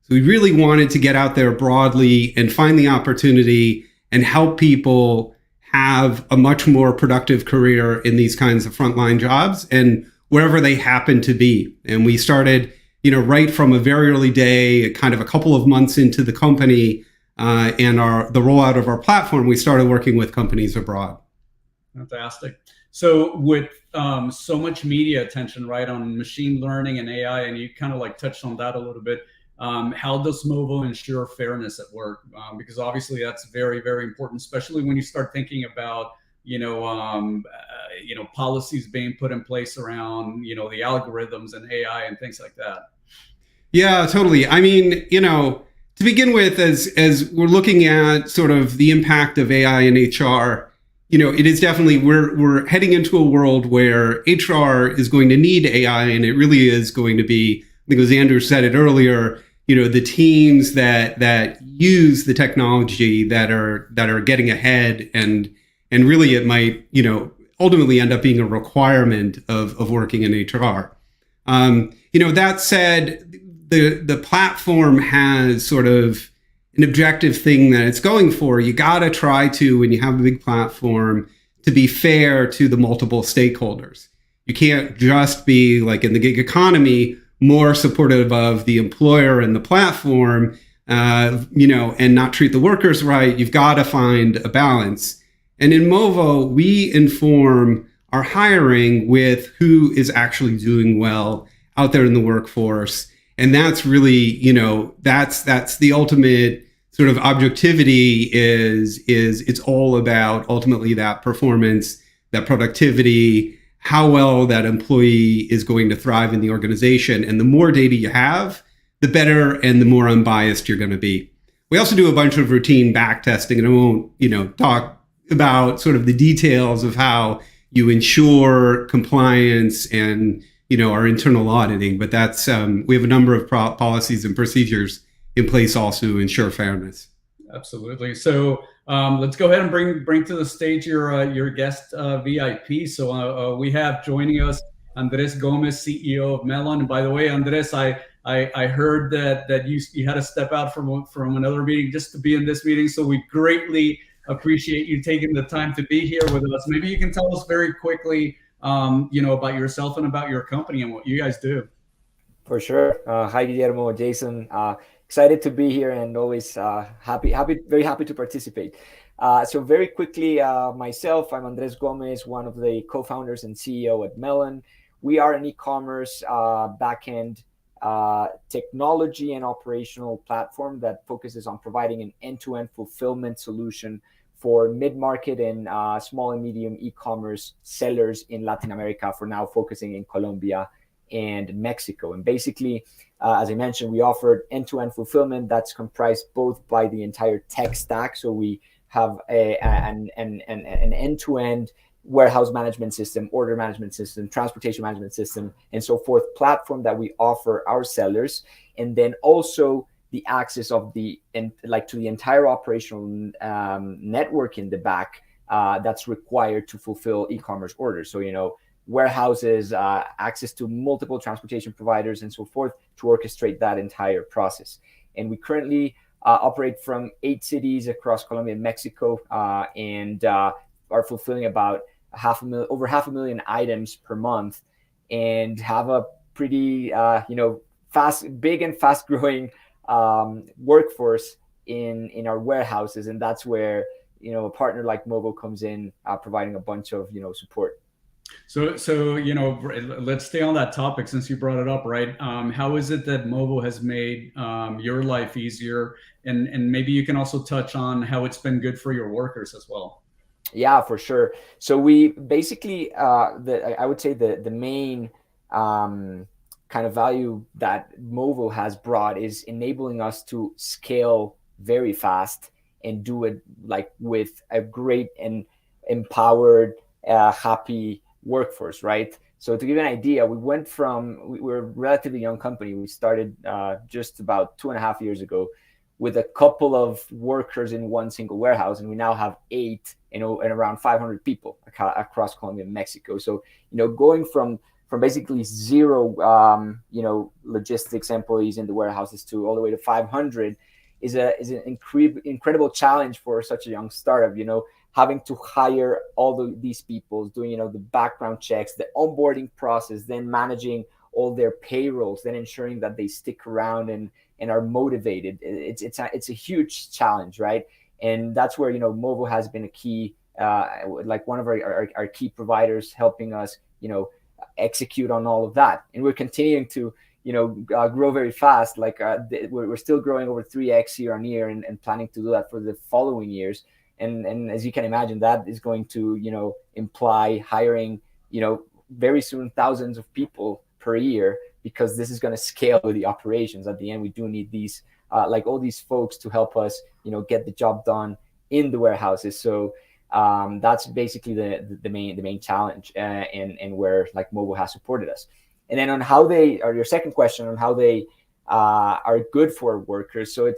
S10: So we really wanted to get out there broadly and find the opportunity and help people have a much more productive career in these kinds of frontline jobs and wherever they happen to be. And we started right from a very early day, kind of a couple of months into the company and the rollout of our platform, we started working with companies abroad.
S1: Fantastic. So with so much media attention, right, on machine learning and AI, and you kind of like touched on that a little bit, how does Movo ensure fairness at work? Because obviously that's very, very important, especially when you start thinking about policies being put in place around the algorithms and AI and things like that.
S10: Yeah, totally. I mean, to begin with, as we're looking at sort of the impact of AI in HR, it is definitely, we're heading into a world where HR is going to need AI, and it really is going to be, I think as Andrew said it earlier, the teams that use the technology that are getting ahead, and really it might, ultimately end up being a requirement of working in HR. That said, the platform has sort of an objective thing that it's going for. You got to try to, when you have a big platform, to be fair to the multiple stakeholders. You can't just be like in the gig economy, more supportive of the employer and the platform, and not treat the workers right. You've got to find a balance. And in Movo, we inform our hiring with who is actually doing well out there in the workforce. And that's really, that's the ultimate sort of objectivity is it's all about ultimately that performance, that productivity, how well that employee is going to thrive in the organization. And the more data you have, the better and the more unbiased you're going to be. We also do a bunch of routine back testing, and I won't, talk about sort of the details of how you ensure compliance and our internal auditing, but that's we have a number of policies and procedures in place also to ensure fairness.
S1: Absolutely. So let's go ahead and bring to the stage your guest VIP. So we have joining us Andres Gomez, CEO of Melon. And by the way, Andres, I heard that you had to step out from another meeting just to be in this meeting. So we greatly appreciate you taking the time to be here with us. Maybe you can tell us very quickly about yourself and about your company and what you guys do.
S11: For sure. Hi, Guillermo, Jason. Excited to be here and always very happy to participate. So very quickly, myself, I'm Andres Gomez, one of the co-founders and CEO at Melon. We are an e-commerce backend technology and operational platform that focuses on providing an end-to-end fulfillment solution for mid-market and small and medium e-commerce sellers in Latin America, for now focusing in Colombia and Mexico. And basically, as I mentioned, we offer end-to-end fulfillment that's comprised both by the entire tech stack. So we have an end-to-end warehouse management system, order management system, transportation management system, and so forth platform that we offer our sellers. And then also the access of to the entire operational network in the back that's required to fulfill e-commerce orders. So, warehouses, access to multiple transportation providers and so forth to orchestrate that entire process. And we currently operate from 8 cities across Colombia and Mexico, and are fulfilling about over 500,000 items per month, and have a pretty, big and fast growing workforce in our warehouses. And that's where a partner like Movo comes in, providing a bunch of, support.
S1: So, let's stay on that topic since you brought it up, right? How is it that Movo has made your life easier? And maybe you can also touch on how it's been good for your workers as well.
S11: Yeah, for sure. So we basically, I would say the main kind of value that Movo has brought is enabling us to scale very fast and do it like with a great and empowered, happy workforce, right? So to give you an idea, we're a relatively young company. We started just about 2.5 years ago with a couple of workers in one single warehouse, and we now have 8 and around 500 people across Colombia and Mexico. So going from basically 0 logistics employees in the warehouses to all the way to 500 is an incredible challenge for such a young startup. Having to hire all these people, doing the background checks, the onboarding process, then managing all their payrolls, then ensuring that they stick around and are motivated. It's a huge challenge, right? And that's where Movo has been a key, like one of our key providers, helping us execute on all of that. And we're continuing to grow very fast. Like we're still growing over 3x year on year, and planning to do that for the following years. And as you can imagine, that is going to imply hiring very soon thousands of people per year, because this is going to scale with the operations. At the end, we do need these like all these folks to help us get the job done in the warehouses. So that's basically the main challenge, and where like Movo has supported us. And then on how your second question on how they are good for workers. So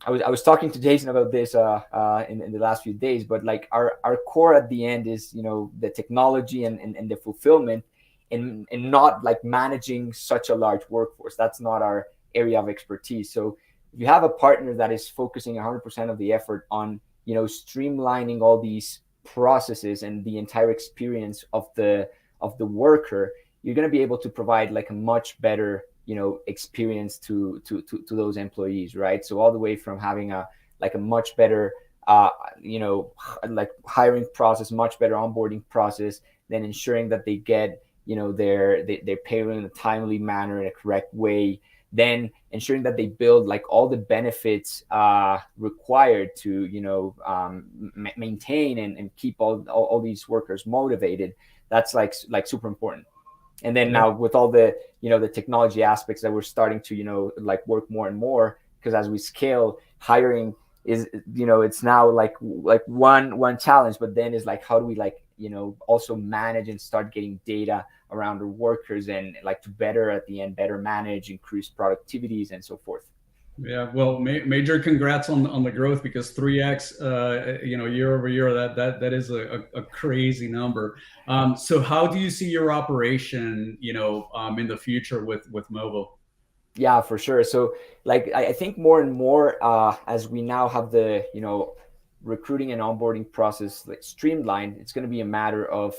S11: I was talking to Jason about this in the last few days, but like our core at the end is the technology and the fulfillment, and not like managing such a large workforce. That's not our area of expertise. So if you have a partner that is focusing 100% of the effort on streamlining all these processes and the entire experience of the worker, you're going to be able to provide like a much better experience to those employees, right? So all the way from having a much better like hiring process, much better onboarding process, then ensuring that they get their payroll in a timely manner, in a correct way, then ensuring that they build like all the benefits required to maintain and keep all these workers motivated. That's like super important. And then now with all the the technology aspects that we're starting to like work more and more, because as we scale, hiring is it's now like one challenge, but then is like how do we also manage and start getting data around the workers, and like to better manage, increase productivities, and so forth.
S1: Yeah, well, major congrats on the growth, because 3x year over year, that is a crazy number. So how do you see your operation in the future with Movo?
S11: Yeah, for sure. So like I think more and more as we now have the recruiting and onboarding process like streamlined, it's going to be a matter of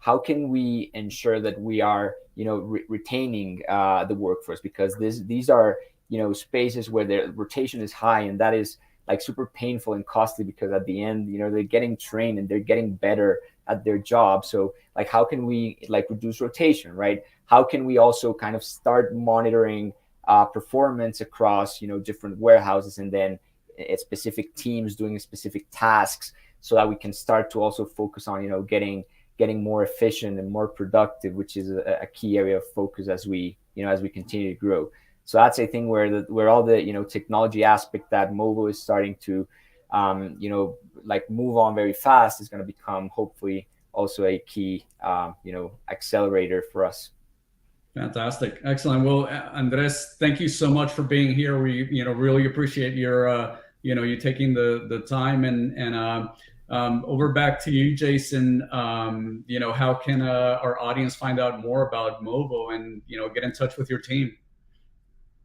S11: how can we ensure that we are retaining the workforce, because these are spaces where the rotation is high, and that is like super painful and costly, because at the end they're getting trained and they're getting better at their job. So like how can we like reduce rotation, right? How can we also kind of start monitoring performance across different warehouses, and then specific teams doing specific tasks, so that we can start to also focus on getting more efficient and more productive, which is a key area of focus as we continue to grow. So that's a thing where all the technology aspect that Movo is starting to like move on very fast is going to become hopefully also a key accelerator for us.
S1: Fantastic, excellent. Well, Andres, thank you so much for being here. We really appreciate your you taking the time, and over back to you, Jason. How can our audience find out more about Movo and get in touch with your team?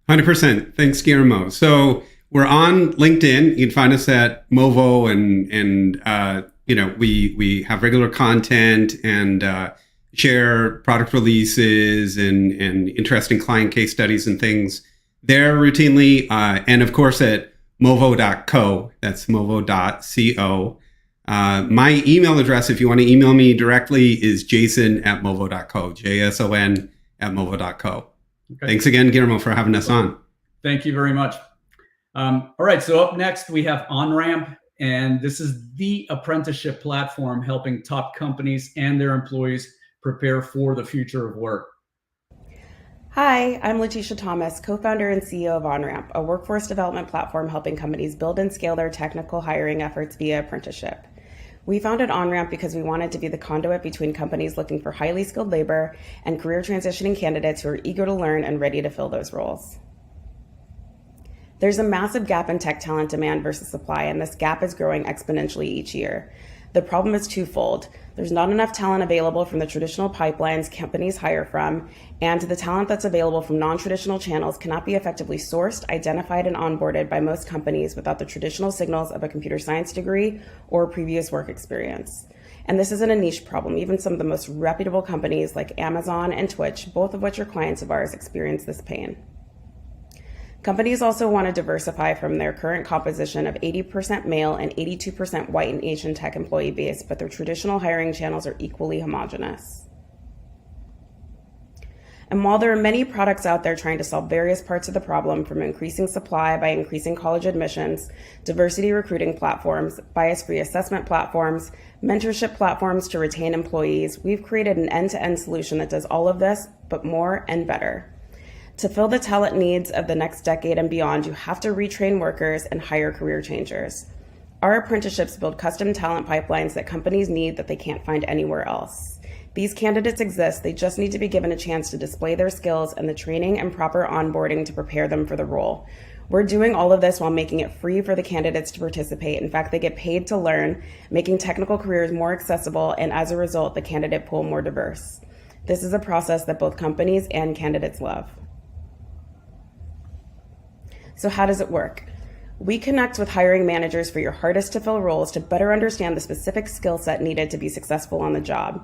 S10: 100%. Thanks, Guillermo. So we're on LinkedIn. You can find us at Movo, and we have regular content and share product releases and interesting client case studies and things there routinely. And of course, at movo.co. That's movo.co. My email address, if you want to email me directly, is jason@movo.co, JSON@movo.co.
S1: Okay.
S10: Thanks again, Guillermo, for having us on.
S1: Thank you very much. All right, so up next we have OnRamp, and this is the apprenticeship platform helping top companies and their employees prepare for the future of work.
S12: Hi, I'm Letitia Thomas, co-founder and CEO of OnRamp, a workforce development platform helping companies build and scale their technical hiring efforts via apprenticeship. We founded OnRamp because we wanted to be the conduit between companies looking for highly skilled labor and career transitioning candidates who are eager to learn and ready to fill those roles. There's a massive gap in tech talent demand versus supply, and this gap is growing exponentially each year. The problem is twofold. There's not enough talent available from the traditional pipelines companies hire from, and the talent that's available from non-traditional channels cannot be effectively sourced, identified, and onboarded by most companies without the traditional signals of a computer science degree or previous work experience. And this isn't a niche problem. Even some of the most reputable companies like Amazon and Twitch, both of which are clients of ours, experience this pain. Companies also want to diversify from their current composition of 80% male and 82% white and Asian tech employee base, but their traditional hiring channels are equally homogenous. And while there are many products out there trying to solve various parts of the problem, from increasing supply by increasing college admissions, diversity recruiting platforms, bias-free assessment platforms, mentorship platforms to retain employees, we've created an end-to-end solution that does all of this, but more and better. To fill the talent needs of the next decade and beyond, you have to retrain workers and hire career changers. Our apprenticeships build custom talent pipelines that companies need that they can't find anywhere else. These candidates exist, they just need to be given a chance to display their skills and the training and proper onboarding to prepare them for the role. We're doing all of this while making it free for the candidates to participate. In fact, they get paid to learn, making technical careers more accessible, and as a result, the candidate pool more diverse. This is a process that both companies and candidates love. So how does it work? We connect with hiring managers for your hardest to fill roles to better understand the specific skill set needed to be successful on the job.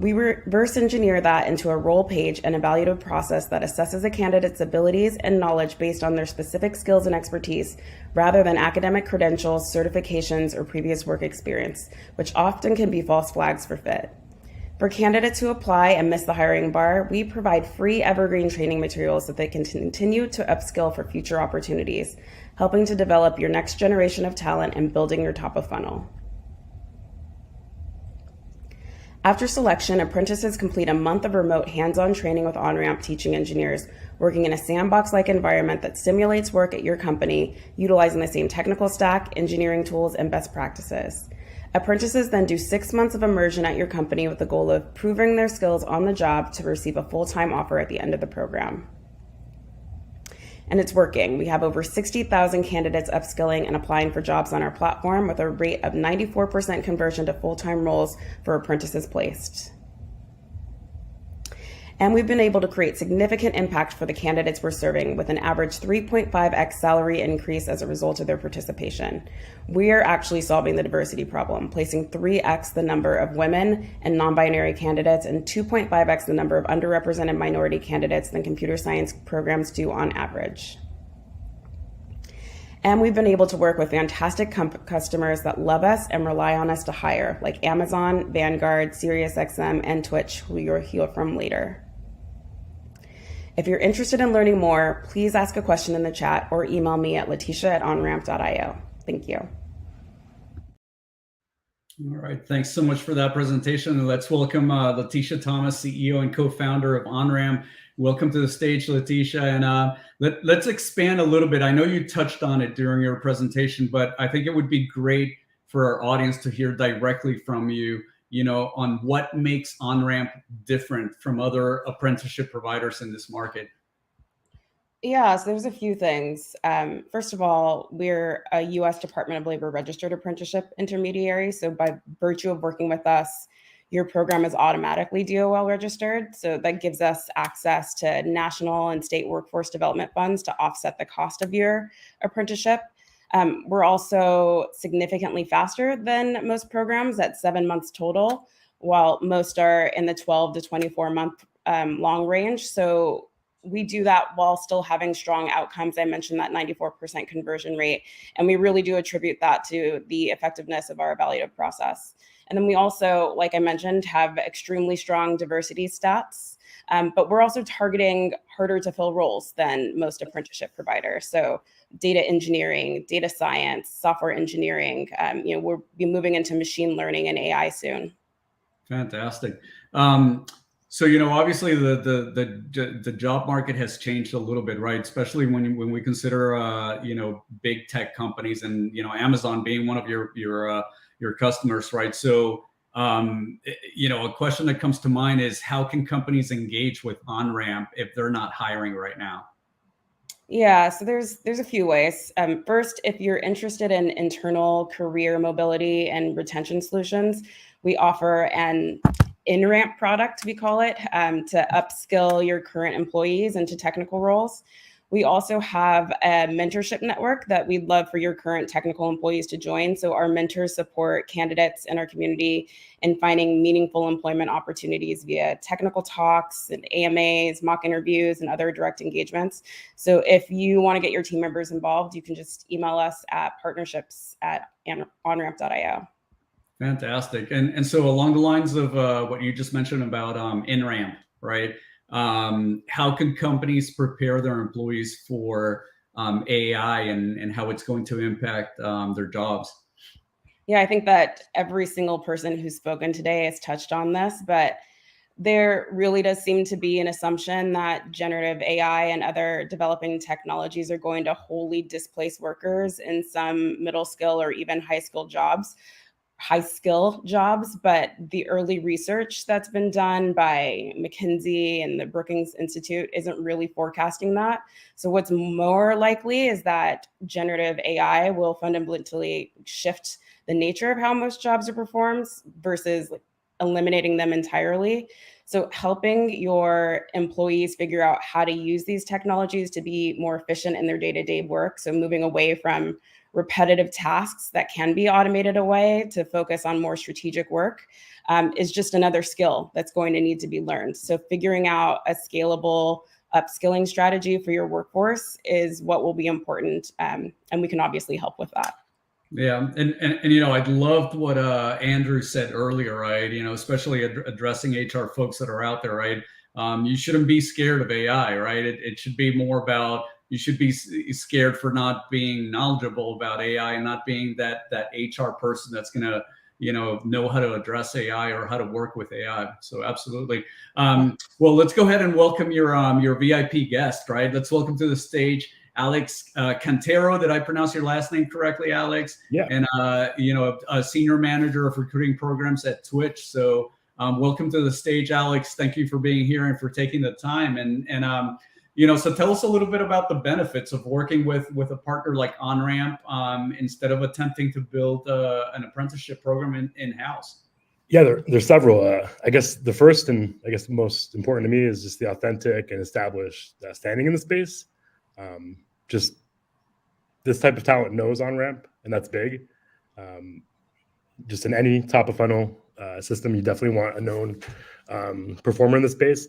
S12: We reverse engineer that into a role page and evaluative process that assesses a candidate's abilities and knowledge based on their specific skills and expertise, rather than academic credentials, certifications, or previous work experience, which often can be false flags for fit. For candidates who apply and miss the hiring bar, we provide free evergreen training materials so they can continue to upskill for future opportunities, helping to develop your next generation of talent and building your top of funnel. After selection, apprentices complete a month of remote hands-on training with OnRamp teaching engineers, working in a sandbox-like environment that simulates work at your company, utilizing the same technical stack, engineering tools, and best practices. Apprentices then do 6 months of immersion at your company with the goal of proving their skills on the job to receive a full-time offer at the end of the program. And it's working. We have over 60,000 candidates upskilling and applying for jobs on our platform with a rate of 94% conversion to full-time roles for apprentices placed. And we've been able to create significant impact for the candidates we're serving with an average 3.5x salary increase as a result of their participation. We are actually solving the diversity problem, placing 3x the number of women and non-binary candidates and 2.5x the number of underrepresented minority candidates than computer science programs do on average. And we've been able to work with fantastic customers that love us and rely on us to hire, like Amazon, Vanguard, SiriusXM, and Twitch, who you'll hear from later. If you're interested in learning more, please ask a question in the chat or email me at letitia@onramp.io. Thank you.
S1: All right, thanks so much for that presentation. And let's welcome Letitia Thomas, CEO and co-founder of OnRamp. Welcome to the stage, Letitia. And let's expand a little bit. I know you touched on it during your presentation, but I think it would be great for our audience to hear directly from you, on what makes OnRamp different from other apprenticeship providers in this market.
S12: Yeah, so there's a few things. First of all, we're a U.S. Department of Labor registered apprenticeship intermediary. So by virtue of working with us, your program is automatically DOL registered. So that gives us access to national and state workforce development funds to offset the cost of your apprenticeship. We're also significantly faster than most programs at 7 months total, while most are in the 12 to 24 month long range. So we do that while still having strong outcomes. I mentioned that 94% conversion rate, and we really do attribute that to the effectiveness of our evaluative process. And then we also, like I mentioned, have extremely strong diversity stats, but we're also targeting harder to fill roles than most apprenticeship providers. So data engineering, data science, software engineering, we'll be moving into machine learning and AI soon.
S1: Fantastic. So, obviously the job market has changed a little bit, right? Especially when we consider, big tech companies and, Amazon being one of your customers, right? So, a question that comes to mind is, how can companies engage with OnRamp if they're not hiring right now?
S12: Yeah, so there's a few ways. First, if you're interested in internal career mobility and retention solutions, we offer an in-ramp product, we call it, to upskill your current employees into technical roles. We also have a mentorship network that we'd love for your current technical employees to join. So our mentors support candidates in our community in finding meaningful employment opportunities via technical talks and AMAs, mock interviews, and other direct engagements. So if you want to get your team members involved, you can just email us at partnerships@onramp.io.
S1: Fantastic. And so along the lines of what you just mentioned about in-ramp, right? How can companies prepare their employees for AI and how it's going to impact their jobs?
S12: Yeah, I think that every single person who's spoken today has touched on this, but there really does seem to be an assumption that generative AI and other developing technologies are going to wholly displace workers in some middle skill or even high skill jobs. But the early research that's been done by McKinsey and the Brookings Institute isn't really forecasting that. So what's more likely is that generative AI will fundamentally shift the nature of how most jobs are performed versus eliminating them entirely. So helping your employees figure out how to use these technologies to be more efficient in their day-to-day work. So moving away from repetitive tasks that can be automated away to focus on more strategic work is just another skill that's going to need to be learned. So figuring out a scalable upskilling strategy for your workforce is what will be important. And we can obviously help with that.
S1: Yeah. And I loved what Andrew said earlier, right? Especially addressing HR folks that are out there, right? You shouldn't be scared of AI, right? It should be more about, you should be scared for not being knowledgeable about AI and not being that HR person that's going to, know how to address AI or how to work with AI. So absolutely. Well, let's go ahead and welcome your VIP guest, right? Let's welcome to the stage Alex Cantero. Did I pronounce your last name correctly, Alex?
S13: Yeah.
S1: And a senior manager of recruiting programs at Twitch. So welcome to the stage, Alex. Thank you for being here and for taking the time. So tell us a little bit about the benefits of working with a partner like OnRamp instead of attempting to build an apprenticeship program in-house.
S13: Yeah, there's several. I guess the first and I guess the most important to me is just the authentic and established standing in the space. Just this type of talent knows OnRamp, and that's big. Just in any top of funnel system, you definitely want a known performer in the space.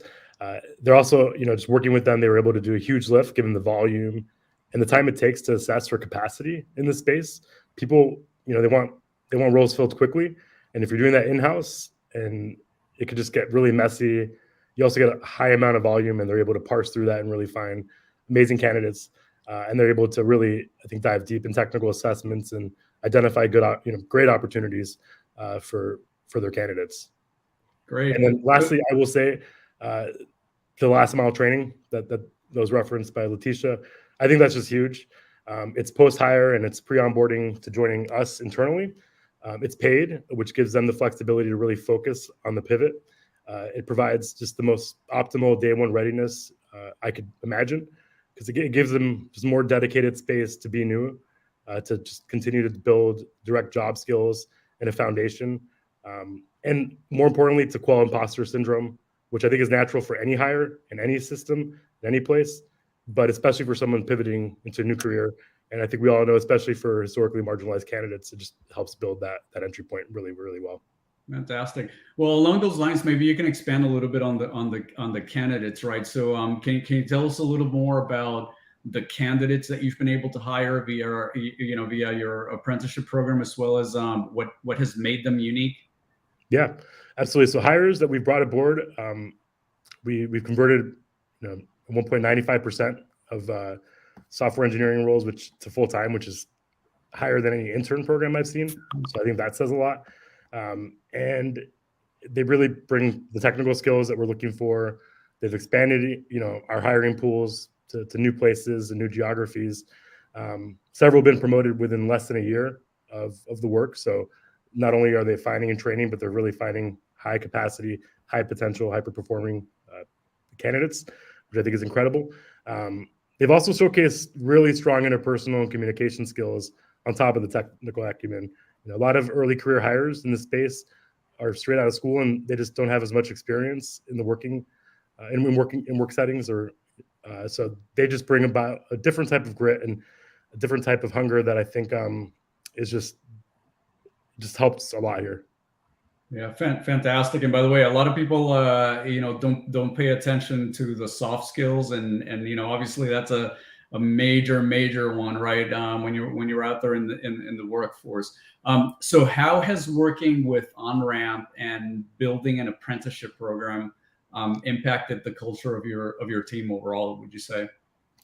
S13: They're also, just working with them, they were able to do a huge lift given the volume and the time it takes to assess for capacity in this space. People, they want roles filled quickly. And if you're doing that in-house, and it could just get really messy, you also get a high amount of volume, and they're able to parse through that and really find amazing candidates. And they're able to really, I think, dive deep in technical assessments and identify great opportunities for their candidates.
S1: Great.
S13: And then lastly, I will say the last mile training that was referenced by Letitia, I think that's just huge. It's post-hire and it's pre-onboarding to joining us internally. It's paid, which gives them the flexibility to really focus on the pivot. It provides just the most optimal day one readiness I could imagine, because it gives them just more dedicated space to be new, to just continue to build direct job skills and a foundation. And more importantly, to quell imposter syndrome, which I think is natural for any hire in any system, in any place, but especially for someone pivoting into a new career. And I think we all know, especially for historically marginalized candidates, it just helps build that entry point really, really well.
S1: Fantastic. Well, along those lines, maybe you can expand a little bit on the candidates, right? So, can you tell us a little more about the candidates that you've been able to hire via via your apprenticeship program, as well as what has made them unique?
S13: Yeah, absolutely. So hires that we've brought aboard, we've converted 1.95% of software engineering roles, which to full time, which is higher than any intern program I've seen. So I think that says a lot. And they really bring the technical skills that we're looking for. They've expanded, our hiring pools to new places and new geographies. Several have been promoted within less than a year of the work. So not only are they finding and training, but they're really finding high capacity, high potential, hyper-performing candidates, which I think is incredible. They've also showcased really strong interpersonal and communication skills on top of the technical acumen. A lot of early career hires in this space are straight out of school, and they just don't have as much experience in the working in work settings, or so they just bring about a different type of grit and a different type of hunger that I think is just helps a lot here.
S1: Yeah, fantastic. And by the way, a lot of people, don't pay attention to the soft skills, and obviously that's a major one, right? When you're out there in the workforce. So how has working with OnRamp and building an apprenticeship program impacted the culture of your team overall, would you say?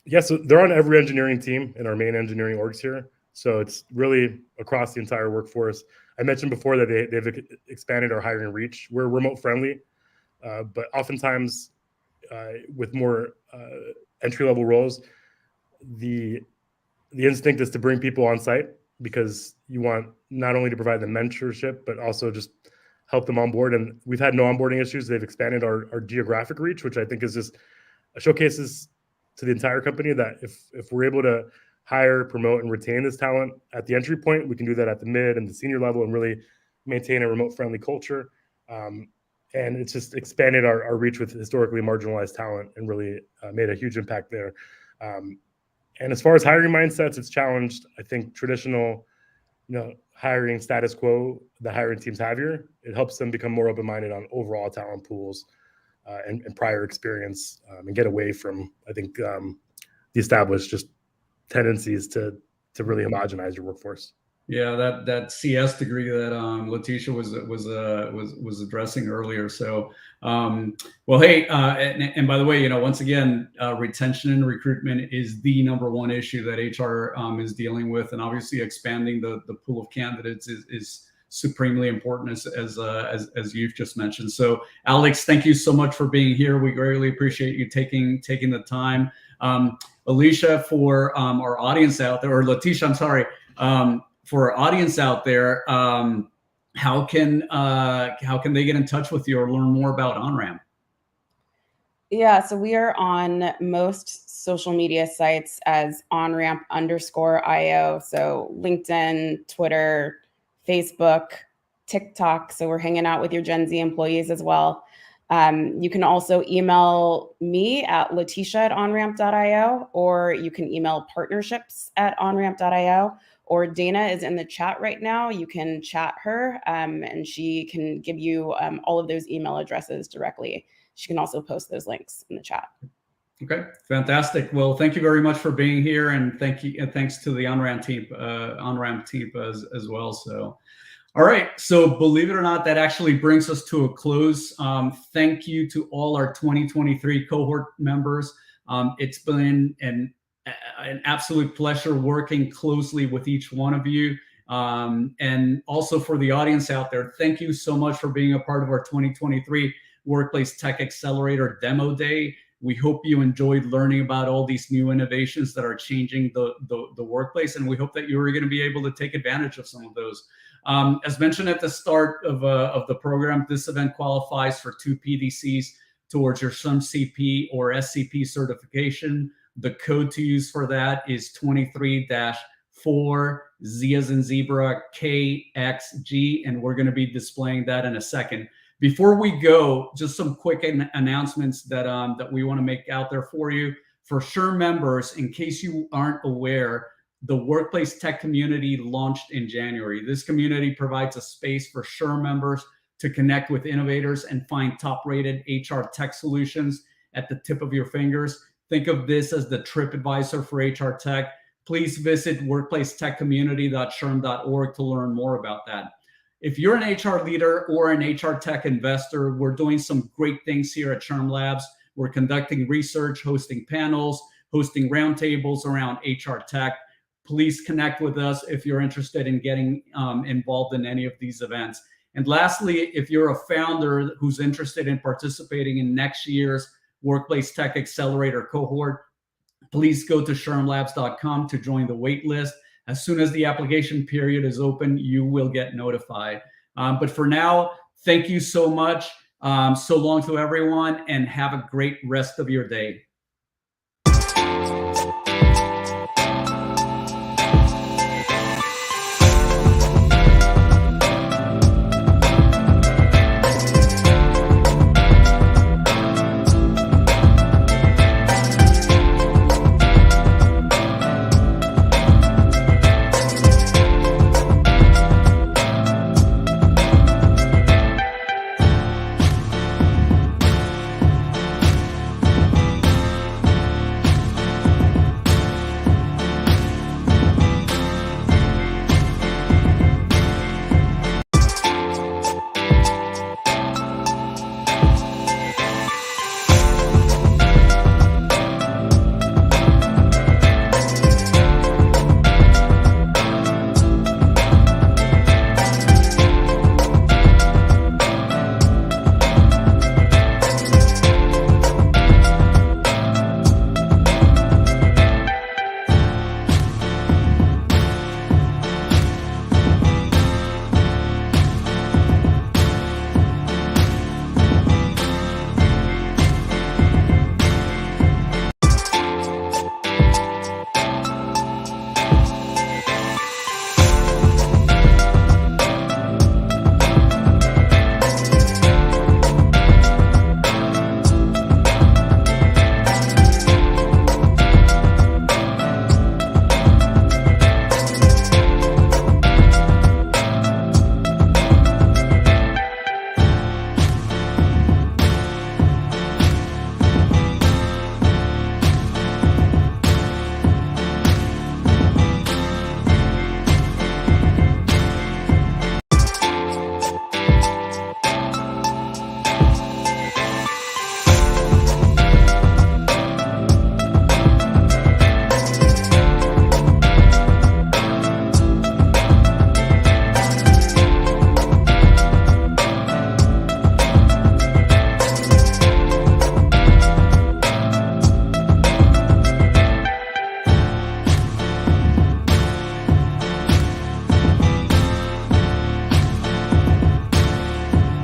S13: Yeah, so they're on every engineering team in our main engineering orgs here. So it's really across the entire workforce. I mentioned before that they've expanded our hiring reach. We're remote friendly, but oftentimes with more entry-level roles, the instinct is to bring people on site, because you want not only to provide them mentorship, but also just help them on board. And we've had no onboarding issues. They've expanded our geographic reach, which I think is just showcases to the entire company that if we're able to hire, promote, and retain this talent at the entry point, we can do that at the mid and the senior level and really maintain a remote friendly culture. And it's just expanded our reach with historically marginalized talent and really made a huge impact there. And as far as hiring mindsets, it's challenged, I think, traditional, hiring status quo that hiring teams have here. It helps them become more open-minded on overall talent pools and prior experience, and get away from, I think, the established just tendencies to really homogenize your workforce.
S1: Yeah, that CS degree that Letitia was addressing earlier. So, well, hey, and by the way, once again, retention and recruitment is the number one issue that HR is dealing with, and obviously expanding the pool of candidates is supremely important, as you've just mentioned. So, Alex, thank you so much for being here. We greatly appreciate you taking the time. Alicia, for our audience out there, or Letitia, I'm sorry. For our audience out there, how can they get in touch with you or learn more about OnRamp?
S12: Yeah, so we are on most social media sites as OnRamp_IO. So LinkedIn, Twitter, Facebook, TikTok. So we're hanging out with your Gen Z employees as well. You can also email me at letitia@onramp.io, or you can email partnerships@onramp.io. Or Dana is in the chat right now. You can chat her, and she can give you all of those email addresses directly. She can also post those links in the chat.
S1: Okay, fantastic. Well, thank you very much for being here, and thanks to the OnRamp team as well. So, all right. So, believe it or not, that actually brings us to a close. Thank you to all our 2023 cohort members. It's been an absolute pleasure working closely with each one of you. And also for the audience out there, thank you so much for being a part of our 2023 WorkplaceTech Accelerator Demo Day. We hope you enjoyed learning about all these new innovations that are changing the workplace, and we hope that you are going to be able to take advantage of some of those. As mentioned at the start of the program, this event qualifies for 2 PDCs towards your SHRMCP or SCP certification. The code to use for that is 23-4 Z as in zebra KXG, and we're going to be displaying that in a second. Before we go, just some quick announcements that we want to make out there for you. For SHRM members, in case you aren't aware, the Workplace Tech community launched in January. This community provides a space for SHRM members to connect with innovators and find top-rated HR tech solutions at the tip of your fingers. Think of this as the TripAdvisor for HR tech. Please visit workplacetechcommunity.shrm.org to learn more about that. If you're an HR leader or an HR tech investor, we're doing some great things here at SHRMLabs. We're conducting research, hosting panels, hosting roundtables around HR tech. Please connect with us if you're interested in getting involved in any of these events. And lastly, if you're a founder who's interested in participating in next year's WorkplaceTech Accelerator Cohort, please go to SHRMLabs.com to join the wait list. As soon as the application period is open, you will get notified. But for now, thank you so much. So long to everyone, and have a great rest of your day.